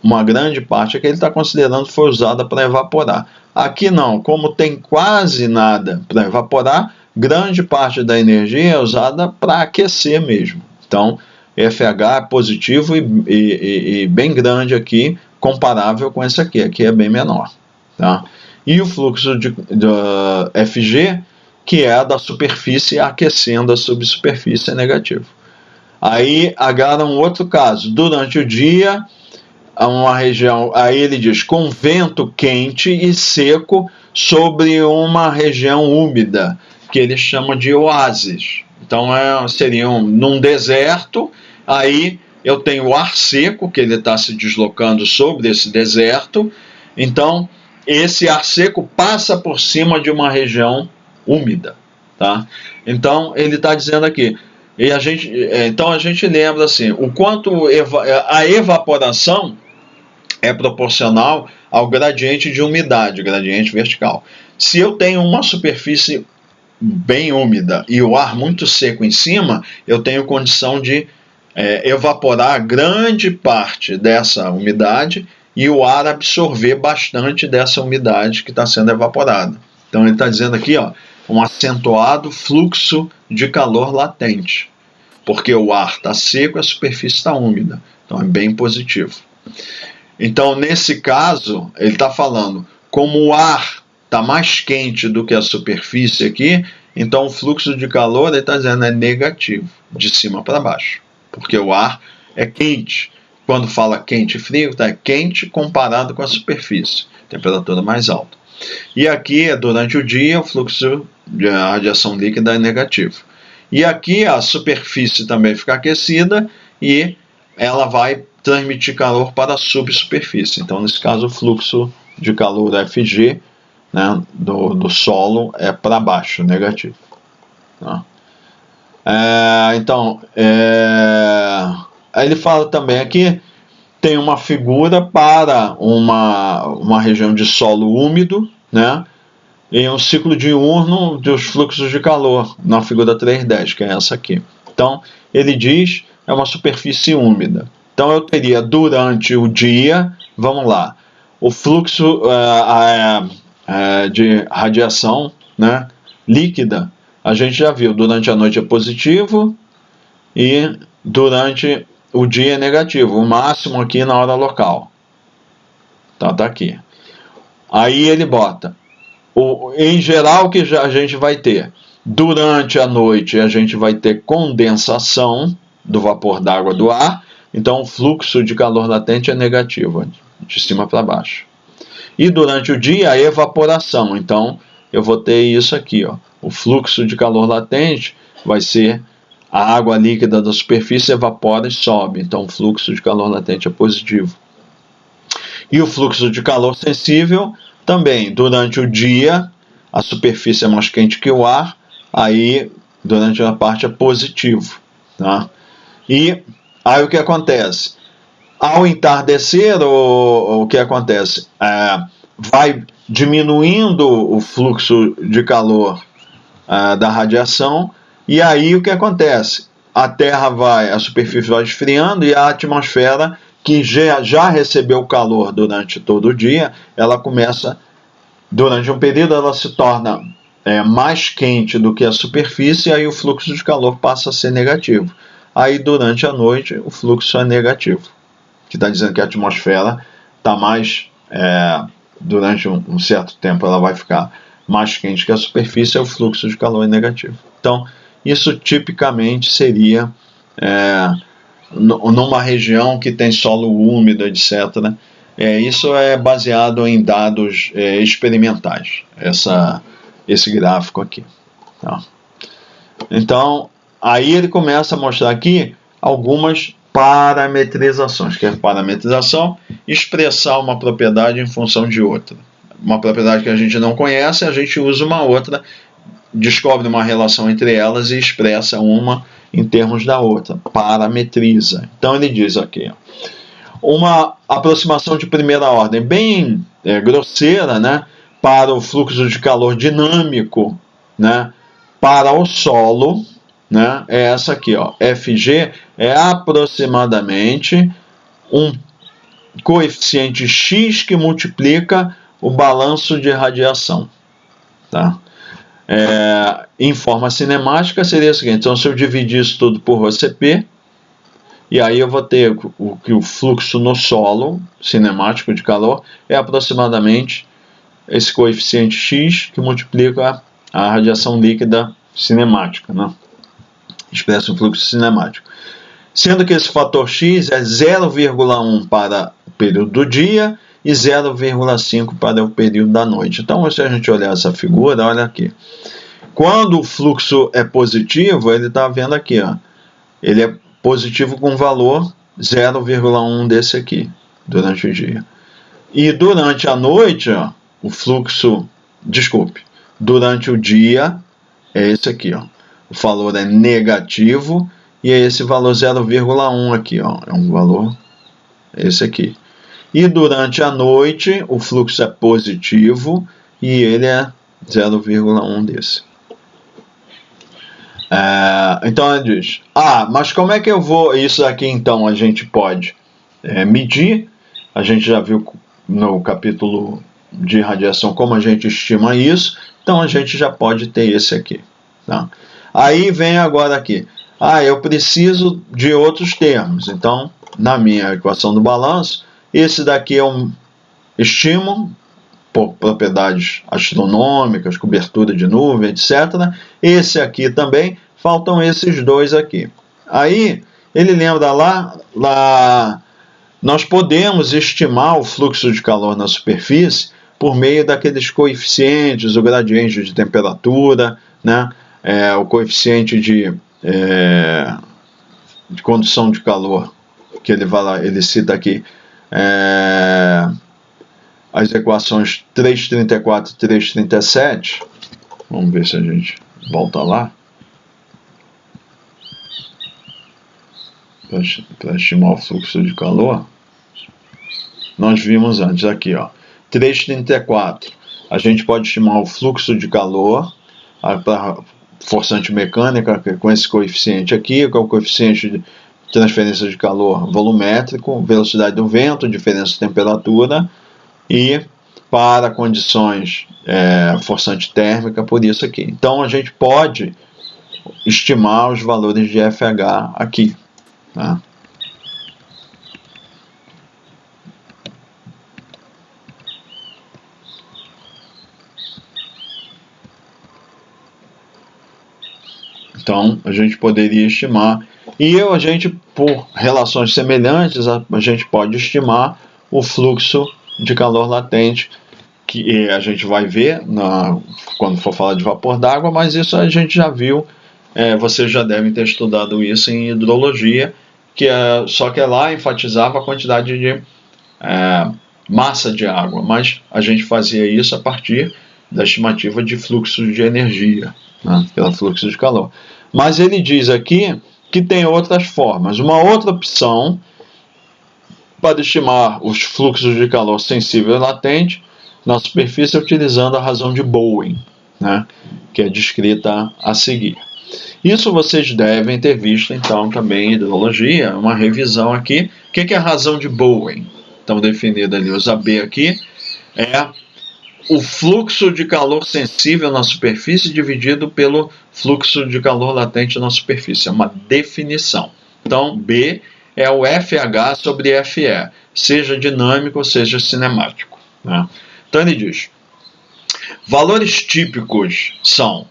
A: Uma grande parte que ele está considerando foi usada para evaporar. Aqui não, como tem quase nada para evaporar, grande parte da energia é usada para aquecer mesmo. Então, FH é positivo e bem grande aqui, comparável com esse aqui. Aqui é bem menor, tá? E o fluxo do FG, que é da superfície aquecendo a subsuperfície, é negativo. Aí agarra um outro caso. Durante o dia, uma região, aí ele diz, com vento quente e seco sobre uma região úmida, que ele chama de oásis. Então seria num deserto, aí eu tenho o ar seco, que ele está se deslocando sobre esse deserto. Então esse ar seco passa por cima de uma região úmida, tá? Então ele está dizendo aqui, e então a gente lembra assim, o quanto a evaporação é proporcional ao gradiente de umidade, gradiente vertical. Se eu tenho uma superfície bem úmida e o ar muito seco em cima, eu tenho condição de evaporar grande parte dessa umidade e o ar absorver bastante dessa umidade que está sendo evaporada. Então ele está dizendo aqui, ó, um acentuado fluxo de calor latente, porque o ar está seco e a superfície está úmida. Então é bem positivo. Então nesse caso ele está falando, como o ar está mais quente do que a superfície aqui, então o fluxo de calor, ele está dizendo, é negativo, de cima para baixo, porque o ar é quente. Quando fala quente e frio, é quente comparado com a superfície, temperatura mais alta. E aqui, durante o dia, o fluxo de radiação líquida é negativo. E aqui a superfície também fica aquecida e ela vai transmitir calor para a subsuperfície. Então, nesse caso, o fluxo de calor Fg, né, do solo é para baixo, negativo. Tá? Aí ele fala também aqui, tem uma figura para uma região de solo úmido, né, e um ciclo diurno dos fluxos de calor, na figura 3.10, que é essa aqui. Então, ele diz, é uma superfície úmida. Então, eu teria durante o dia, vamos lá, o fluxo de radiação, né, líquida, a gente já viu, durante a noite é positivo e durante o dia é negativo, o máximo aqui na hora local. Tá aqui. Aí ele bota, em geral que a gente vai ter, durante a noite a gente vai ter condensação do vapor d'água do ar, então o fluxo de calor latente é negativo, de cima para baixo. E durante o dia a evaporação, então eu vou ter isso aqui, ó. O fluxo de calor latente vai ser a água líquida da superfície evapora e sobe, então o fluxo de calor latente é positivo. E o fluxo de calor sensível também, durante o dia a superfície é mais quente que o ar, aí durante a parte é positivo, tá? E aí o que acontece? Ao entardecer, o que acontece? Vai diminuindo o fluxo de calor da radiação, e aí o que acontece? A superfície vai esfriando e a atmosfera, que já recebeu calor durante todo o dia, ela começa, durante um período, ela se torna mais quente do que a superfície, e aí o fluxo de calor passa a ser negativo. Aí durante a noite o fluxo é negativo, que está dizendo que a atmosfera está mais, durante um certo tempo ela vai ficar mais quente que a superfície, e o fluxo de calor é negativo. Então, isso tipicamente seria numa região que tem solo úmido, etc. Isso é baseado em dados experimentais, esse gráfico aqui. Tá? Então, aí ele começa a mostrar aqui algumas parametrizações. Que é parametrização? Expressar uma propriedade em função de outra. Uma propriedade que a gente não conhece, a gente usa uma outra, descobre uma relação entre elas e expressa uma em termos da outra, parametriza. Então ele diz aqui, uma aproximação de primeira ordem bem grosseira, né, para o fluxo de calor dinâmico, né, para o solo, né, é essa aqui, ó, Fg é aproximadamente um coeficiente x que multiplica o balanço de radiação, tá? Em forma cinemática seria o seguinte, então se eu dividir isso tudo por ρCp, e aí eu vou ter que o fluxo no solo cinemático de calor é aproximadamente esse coeficiente x que multiplica a radiação líquida cinemática, né? Expressa um fluxo cinemático. Sendo que esse fator x é 0,1 para o período do dia e 0,5 para o período da noite. Então, se a gente olhar essa figura, olha aqui. Quando o fluxo é positivo, ele está vendo aqui, ó, ele é positivo com valor 0,1 desse aqui, durante o dia. E durante a noite, ó, o fluxo, desculpe, durante o dia é esse aqui, ó. O valor é negativo e é esse valor 0,1 aqui, ó. É um valor, esse aqui. E durante a noite o fluxo é positivo e ele é 0,1 desse. Então ele diz, mas como é que eu vou, isso aqui então a gente pode medir, a gente já viu no capítulo de radiação como a gente estima isso, então a gente já pode ter esse aqui. Tá? Aí vem agora aqui, eu preciso de outros termos, então na minha equação do balanço, esse daqui é um estímulo, por propriedades astronômicas, cobertura de nuvem, etc. Esse aqui também, faltam esses dois aqui. Aí, ele lembra lá nós podemos estimar o fluxo de calor na superfície por meio daqueles coeficientes, o gradiente de temperatura, né? O coeficiente de condução de calor, que ele cita aqui, as equações 334 e 337, vamos ver se a gente volta lá, para estimar o fluxo de calor. Nós vimos antes aqui, ó, 334, a gente pode estimar o fluxo de calor para forçante mecânica com esse coeficiente aqui, que é o coeficiente de transferência de calor volumétrico, velocidade do vento, diferença de temperatura, e para condições forçante térmica, por isso aqui. Então a gente pode estimar os valores de FH aqui. Tá? Então a gente poderia estimar, e a gente, por relações semelhantes, a gente pode estimar o fluxo de calor latente, que a gente vai ver quando for falar de vapor d'água, mas isso a gente já viu, vocês já devem ter estudado isso em hidrologia, só que lá enfatizava a quantidade de massa de água, mas a gente fazia isso a partir da estimativa de fluxo de energia, né, pelo fluxo de calor. Mas ele diz aqui que tem outras formas. Uma outra opção para estimar os fluxos de calor sensível e latente na superfície utilizando a razão de Bowen, né, que é descrita a seguir. Isso vocês devem ter visto então também em hidrologia, uma revisão aqui. O que é a razão de Bowen? Então definida ali, usa B aqui, é o fluxo de calor sensível na superfície dividido pelo fluxo de calor latente na superfície. É uma definição. Então, B é o FH sobre FE, seja dinâmico, seja cinemático. Né? Então, ele diz, valores típicos são,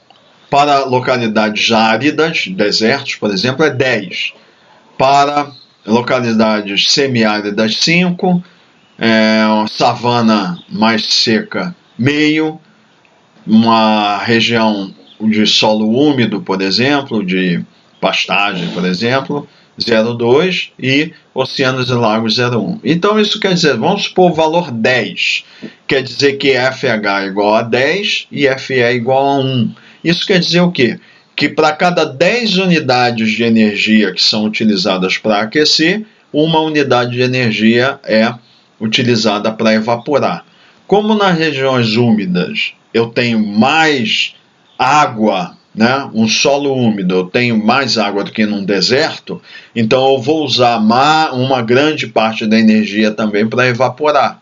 A: para localidades áridas, desertos, por exemplo, é 10. Para localidades semiáridas, 5. Savana mais seca, meio. Uma região de solo úmido, por exemplo, de pastagem, por exemplo, 0,2, e oceanos e lagos 0,1. Então isso quer dizer, vamos supor o valor 10, quer dizer que FH é igual a 10 e FE é igual a 1. Isso quer dizer o quê? Que para cada 10 unidades de energia que são utilizadas para aquecer, uma unidade de energia é utilizada para evaporar. Como nas regiões úmidas eu tenho mais água, né, um solo úmido, eu tenho mais água do que num deserto, então eu vou usar uma grande parte da energia também para evaporar.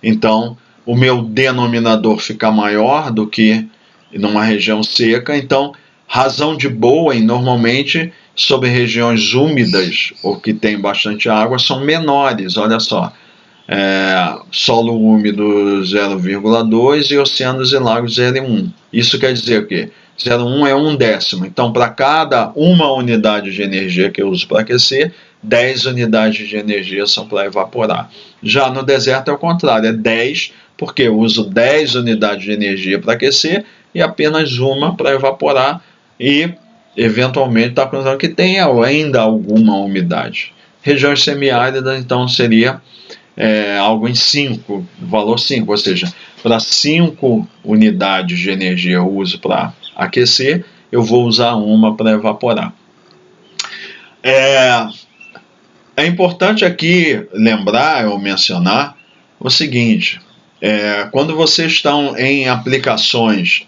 A: Então o meu denominador fica maior do que numa região seca. Então, razão de Bowen, normalmente, sobre regiões úmidas ou que tem bastante água, são menores, olha só. Solo úmido 0,2 e oceanos e lagos 0,1. Isso quer dizer o quê? 0,1 é 1/10. Então, para cada uma unidade de energia que eu uso para aquecer, 10 unidades de energia são para evaporar. Já no deserto é o contrário, é 10, porque eu uso 10 unidades de energia para aquecer e apenas uma para evaporar, e eventualmente está pensando que tem ainda alguma umidade. Regiões semiáridas, então, seria algo em 5, valor 5, ou seja, para 5 unidades de energia eu uso para aquecer, eu vou usar uma para evaporar. É importante aqui lembrar ou mencionar o seguinte, quando vocês estão em aplicações,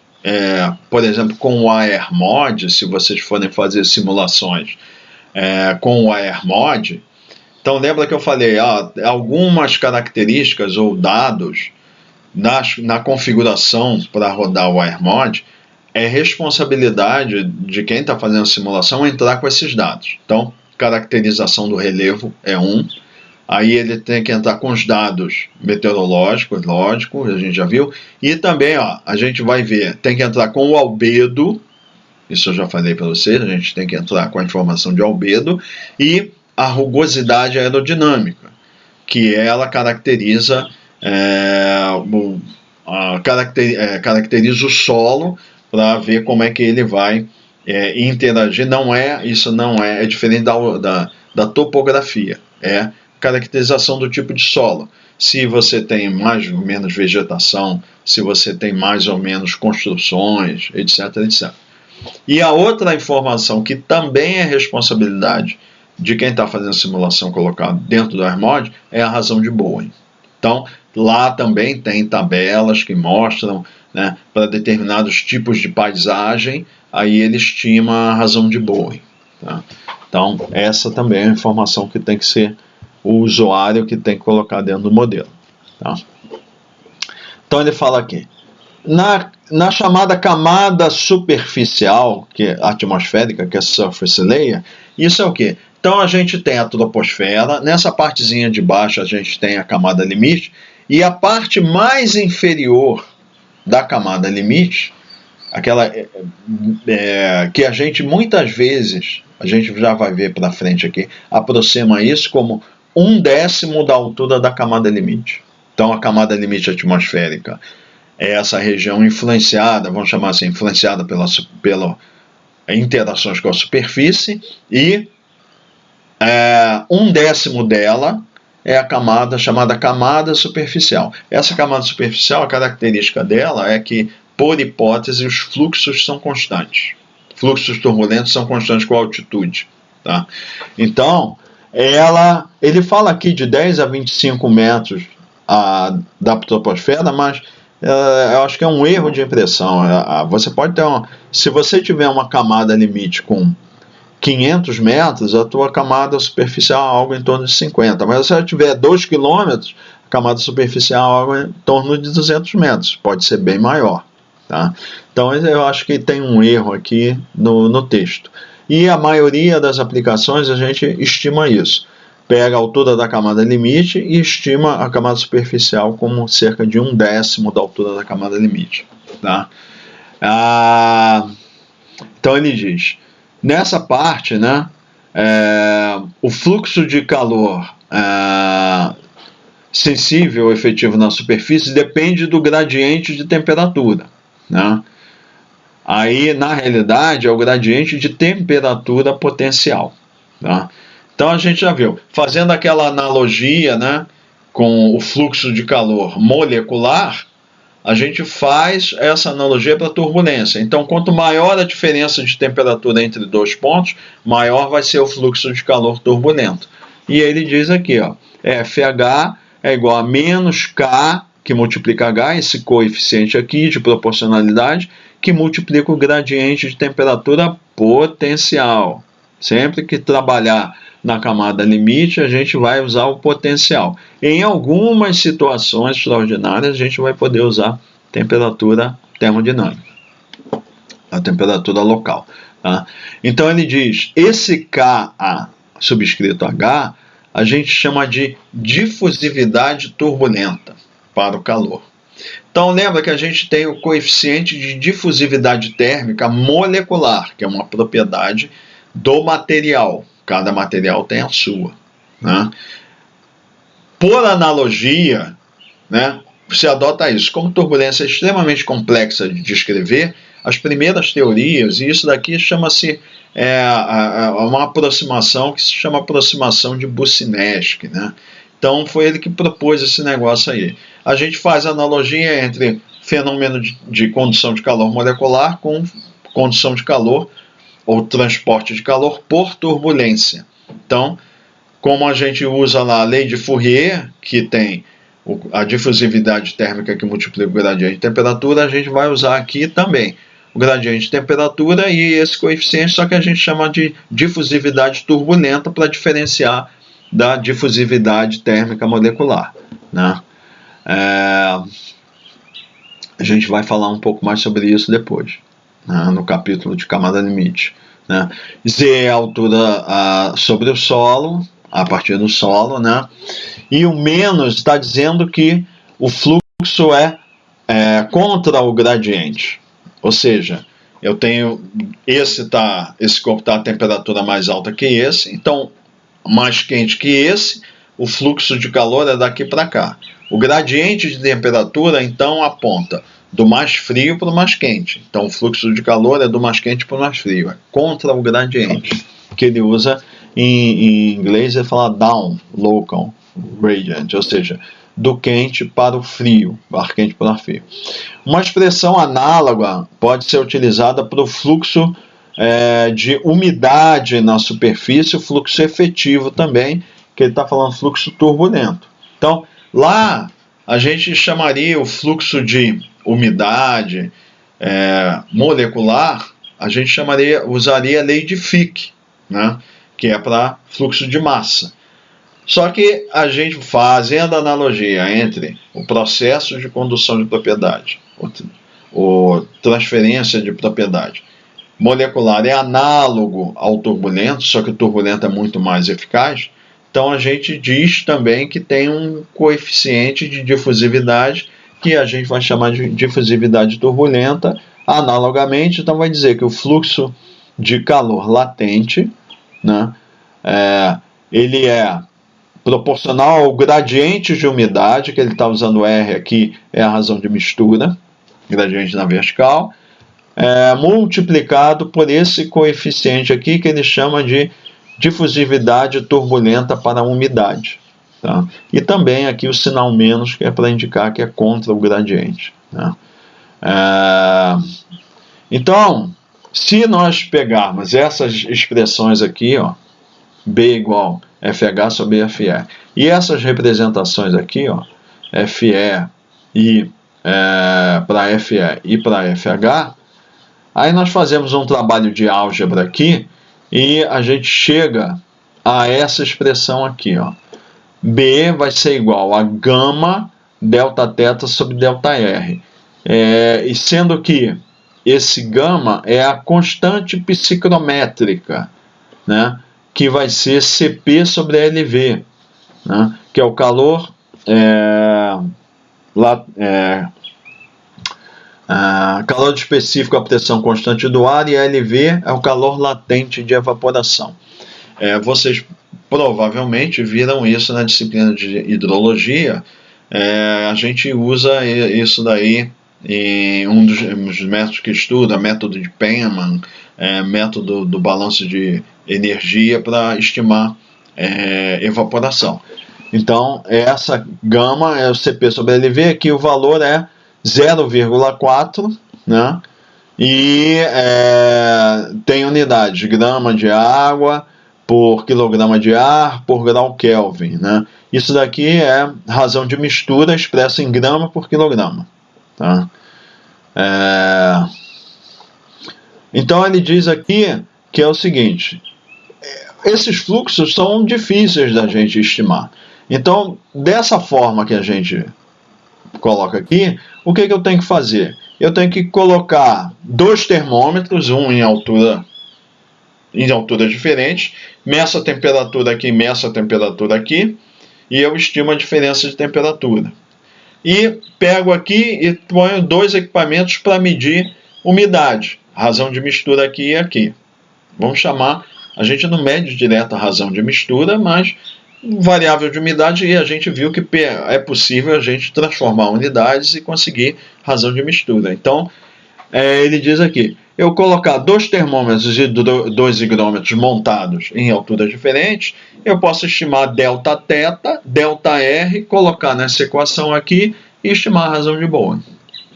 A: por exemplo, com o AirMod, se vocês forem fazer simulações com o AirMod, então lembra que eu falei, algumas características ou dados na configuração para rodar o AirMod, é responsabilidade de quem está fazendo a simulação entrar com esses dados. Então, caracterização do relevo é aí ele tem que entrar com os dados meteorológicos, lógico, a gente já viu, e também a gente vai ver, tem que entrar com o albedo, isso eu já falei para vocês, a gente tem que entrar com a informação de albedo, e a rugosidade aerodinâmica, que ela caracteriza caracteriza o solo para ver como é que ele vai interagir. Isso não é diferente da topografia, é caracterização do tipo de solo. Se você tem mais ou menos vegetação, se você tem mais ou menos construções, etc, etc. E a outra informação que também é responsabilidade de quem está fazendo a simulação colocado dentro do AirMod é a razão de Bowen. Então, lá também tem tabelas que mostram, né, para determinados tipos de paisagem, aí ele estima a razão de Bowen. Tá? Então, essa também é a informação que tem que ser o usuário que tem que colocar dentro do modelo. Tá? Então, ele fala aqui, na chamada camada superficial, que é atmosférica, que é surface layer, isso é o quê? Então a gente tem a troposfera, nessa partezinha de baixo a gente tem a camada limite, e a parte mais inferior da camada limite, aquela que a gente muitas vezes, a gente já vai ver para frente aqui, aproxima isso como 1/10 da altura da camada limite. Então a camada limite atmosférica é essa região influenciada, vamos chamar assim, influenciada pela interações com a superfície, e 1/10 dela é a camada chamada camada superficial. Essa camada superficial, a característica dela é que, por hipótese, os fluxos são constantes. Fluxos turbulentos são constantes com a altitude. Tá? Então, ele fala aqui de 10 a 25 metros da troposfera, mas eu acho que é um erro de impressão. Você pode ter se você tiver uma camada limite com 500 metros, a tua camada superficial é algo em torno de 50. Mas se você tiver 2 quilômetros, a camada superficial é algo em torno de 200 metros. Pode ser bem maior. Tá? Então eu acho que tem um erro aqui no texto. E a maioria das aplicações a gente estima isso. Pega a altura da camada limite e estima a camada superficial como cerca de 1/10 da altura da camada limite. Tá? Então ele diz, nessa parte, né, o fluxo de calor sensível efetivo na superfície depende do gradiente de temperatura. Né? Aí, na realidade, é o gradiente de temperatura potencial. Tá? Então a gente já viu, fazendo aquela analogia, né, com o fluxo de calor molecular, a gente faz essa analogia para a turbulência. Então, quanto maior a diferença de temperatura entre dois pontos, maior vai ser o fluxo de calor turbulento. E ele diz aqui, FH é igual a menos K, que multiplica H, esse coeficiente aqui de proporcionalidade, que multiplica o gradiente de temperatura potencial. Sempre que trabalhar na camada limite, a gente vai usar o potencial. Em algumas situações extraordinárias, a gente vai poder usar temperatura termodinâmica, a temperatura local. Tá? Então ele diz, esse Ka subscrito H, a gente chama de difusividade turbulenta para o calor. Então lembra que a gente tem o coeficiente de difusividade térmica molecular, que é uma propriedade do material. Cada material tem a sua. Né? Por analogia, né, você adota isso. Como turbulência é extremamente complexa de descrever, as primeiras teorias, e isso daqui chama-se uma aproximação que se chama aproximação de Boussinesq, né, Então foi ele que propôs esse negócio aí. A gente faz analogia entre fenômeno de condução de calor molecular com condução de calor ou transporte de calor por turbulência. Então, como a gente usa lá a lei de Fourier, que tem a difusividade térmica que multiplica o gradiente de temperatura, a gente vai usar aqui também o gradiente de temperatura e esse coeficiente, só que a gente chama de difusividade turbulenta para diferenciar da difusividade térmica molecular, né? A gente vai falar um pouco mais sobre isso depois, né, no capítulo de camada limite, né? Z é a altura sobre o solo, a partir do solo, né? E o menos está dizendo que o fluxo é contra o gradiente, ou seja, eu tenho esse corpo está a temperatura mais alta que esse, então mais quente que esse, o fluxo de calor é daqui para cá. O gradiente de temperatura então aponta do mais frio para o mais quente. Então o fluxo de calor é do mais quente para o mais frio, é contra o gradiente, que ele usa em inglês, ele fala down local gradient, ou seja, do quente para o frio, ar quente para o ar frio. Uma expressão análoga pode ser utilizada para o fluxo de umidade na superfície, o fluxo efetivo também, que ele está falando fluxo turbulento. Então, lá a gente chamaria o fluxo de umidade molecular, a gente usaria a lei de Fick, né, que é para fluxo de massa. Só que a gente fazendo analogia entre o processo de condução de propriedade, ou transferência de propriedade molecular é análogo ao turbulento, só que o turbulento é muito mais eficaz, então a gente diz também que tem um coeficiente de difusividade que a gente vai chamar de difusividade turbulenta. Analogamente, então vai dizer que o fluxo de calor latente, né, ele é proporcional ao gradiente de umidade, que ele está usando R aqui, é a razão de mistura, gradiente na vertical, multiplicado por esse coeficiente aqui, que ele chama de difusividade turbulenta para a umidade. Tá? E também aqui o sinal menos, que é para indicar que é contra o gradiente. Né? Então, se nós pegarmos essas expressões aqui, ó, B igual FH sobre FE, e essas representações aqui, ó, FE e para FE e para FH, aí nós fazemos um trabalho de álgebra aqui e a gente chega a essa expressão aqui, ó. B vai ser igual a gama delta θ sobre delta R. E sendo que esse gama é a constante psicrométrica, né, que vai ser Cp sobre LV, né, que é o calor calor específico à pressão constante do ar, e LV é o calor latente de evaporação. Vocês provavelmente viram isso na disciplina de hidrologia. A gente usa isso daí em um dos métodos que estuda, método de Penman, método do balanço de energia para estimar evaporação. Então, essa gama é o Cp sobre LV, aqui o valor é 0,4, né? E tem unidades, grama de água por quilograma de ar por grau Kelvin, né? Isso daqui é razão de mistura expressa em grama por quilograma, tá? Então ele diz aqui que é o seguinte: esses fluxos são difíceis da gente estimar. Então, dessa forma que a gente coloca aqui, o que eu tenho que fazer? Eu tenho que colocar dois termômetros, um em alturas diferentes, meço a temperatura aqui, meço a temperatura aqui, e eu estimo a diferença de temperatura. E pego aqui e ponho dois equipamentos para medir umidade, razão de mistura aqui e aqui. Vamos chamar, a gente não mede direto a razão de mistura, mas variável de umidade, e a gente viu que é possível a gente transformar unidades e conseguir razão de mistura. Então, ele diz aqui, eu colocar dois termômetros e dois higrômetros montados em alturas diferentes, eu posso estimar delta θ, delta R, colocar nessa equação aqui e estimar a razão de Bowen.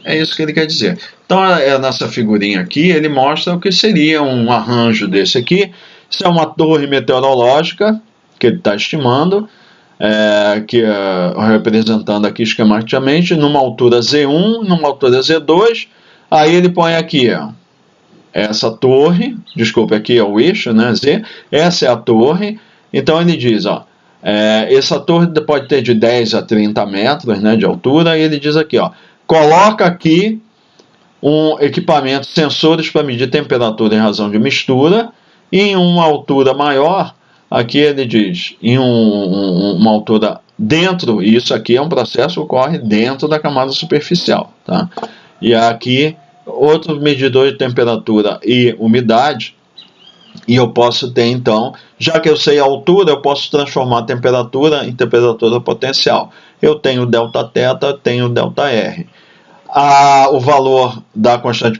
A: É isso que ele quer dizer. Então, nessa figurinha aqui, ele mostra o que seria um arranjo desse aqui. Isso é uma torre meteorológica que ele está estimando, representando aqui esquematicamente, numa altura Z1, numa altura Z2. Aí ele põe aqui, ó, essa torre, desculpa, aqui é o eixo, né, Z, essa é a torre. Então ele diz, ó, essa torre pode ter de 10 a 30 metros, né, de altura, e ele diz aqui, ó, coloca aqui um equipamento, sensores para medir temperatura em razão de mistura, e em uma altura maior, aqui ele diz, em uma altura dentro, e isso aqui é um processo que ocorre dentro da camada superficial, tá? E aqui, outro medidor de temperatura e umidade, e eu posso ter, então, já que eu sei a altura, eu posso transformar a temperatura em temperatura potencial. Eu tenho delta θ, tenho delta R. O valor da constante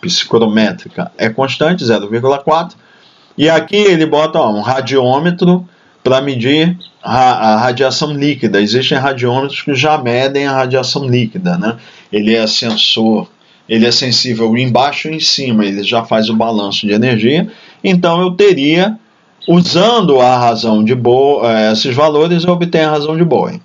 A: psicrométrica é constante, 0,4. E aqui ele bota um radiômetro para medir a radiação líquida. Existem radiômetros que já medem a radiação líquida, né? Ele é sensor, ele é sensível embaixo e em cima, ele já faz o balanço de energia. Então eu teria, usando a razão de Bowen, esses valores, eu obtenho a razão de Bowen.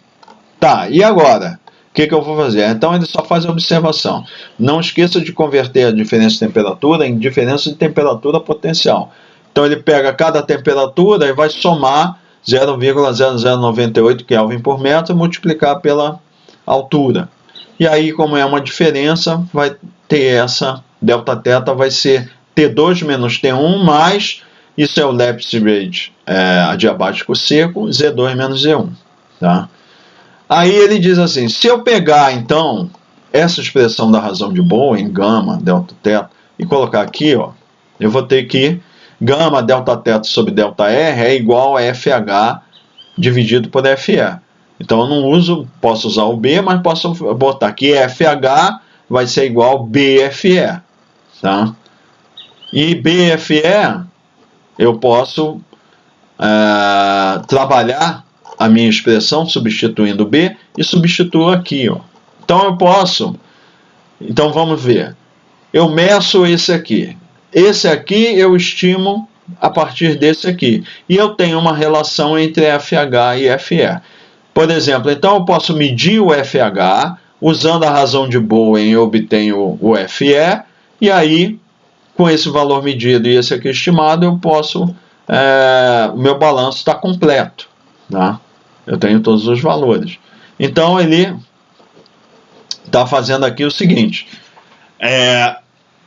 A: Tá, e agora? O que eu vou fazer? Então ele só faz a observação. Não esqueça de converter a diferença de temperatura em diferença de temperatura potencial. Então ele pega cada temperatura e vai somar 0,0098 Kelvin por metro e multiplicar pela altura. E aí, como é uma diferença, vai ter essa delta θ, vai ser T2 menos T1 mais, isso é o Lipschitz rate adiabático seco, Z2 menos Z1. Tá? Aí ele diz assim, se eu pegar então essa expressão da razão de Bowen, gama, delta θ, e colocar aqui, ó, eu vou ter que gama delta θ sobre delta R é igual a FH dividido por FE. Então eu não uso, posso usar o B, mas posso botar aqui FH vai ser igual a BFE. Tá? E BFE eu posso trabalhar a minha expressão substituindo B e substituo aqui. Ó. Então eu posso, então vamos ver, eu meço esse aqui. Esse aqui eu estimo a partir desse aqui. E eu tenho uma relação entre FH e FE. Por exemplo, então eu posso medir o FH, usando a razão de Bowen eu obtenho o FE, e aí, com esse valor medido e esse aqui estimado, eu posso, o meu balanço está completo. Tá? Eu tenho todos os valores. Então ele está fazendo aqui o seguinte,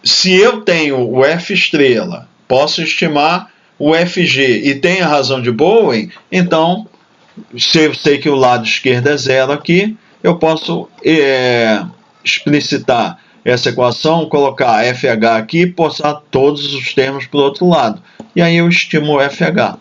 A: se eu tenho o F estrela, posso estimar o FG e tem a razão de Bowen, então, se eu sei que o lado esquerdo é zero aqui, eu posso explicitar essa equação, colocar FH aqui e postar todos os termos para o outro lado. E aí eu estimo o FH.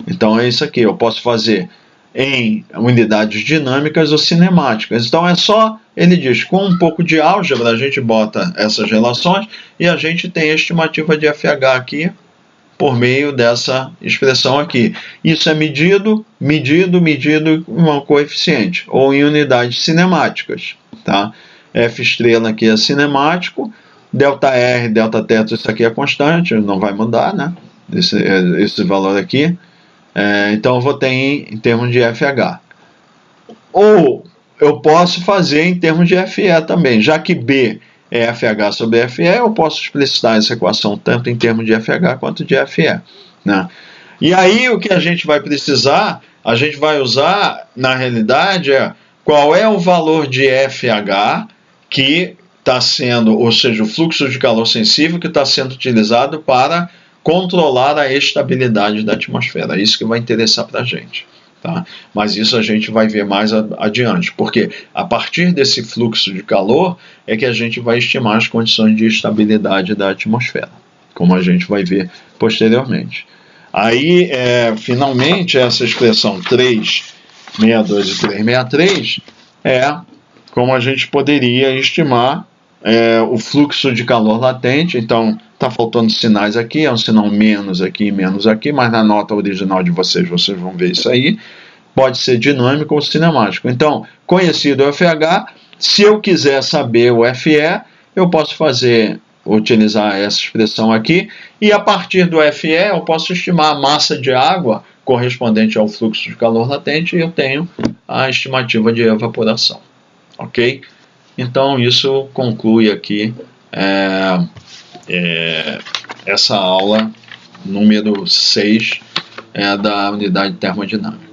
A: Então é isso aqui, eu posso fazer em unidades dinâmicas ou cinemáticas. Então é só, ele diz, com um pouco de álgebra a gente bota essas relações e a gente tem a estimativa de FH aqui por meio dessa expressão aqui. Isso é medido em um coeficiente ou em unidades cinemáticas. Tá? F estrela aqui é cinemático, delta R, delta θ, isso aqui é constante, não vai mudar, né? Esse valor aqui. Então eu vou ter em termos de FH. Ou eu posso fazer em termos de FE também, já que B é FH sobre FE, eu posso explicitar essa equação tanto em termos de FH quanto de FE. Né? E aí o que a gente vai precisar, a gente vai usar, na realidade, qual é o valor de FH que está sendo, ou seja, o fluxo de calor sensível que está sendo utilizado para controlar a estabilidade da atmosfera. É isso que vai interessar para a gente. Tá? Mas isso a gente vai ver mais adiante, porque a partir desse fluxo de calor é que a gente vai estimar as condições de estabilidade da atmosfera, como a gente vai ver posteriormente. Aí, finalmente, essa expressão 362 e 363 é como a gente poderia estimar o fluxo de calor latente. Então, está faltando sinais aqui, é um sinal menos aqui e menos aqui, mas na nota original de vocês vão ver isso aí. Pode ser dinâmico ou cinemático. Então, conhecido o FH, se eu quiser saber o FE, eu posso utilizar essa expressão aqui, e a partir do FE eu posso estimar a massa de água correspondente ao fluxo de calor latente, e eu tenho a estimativa de evaporação. Ok? Então, isso conclui aqui essa aula número 6 da unidade termodinâmica.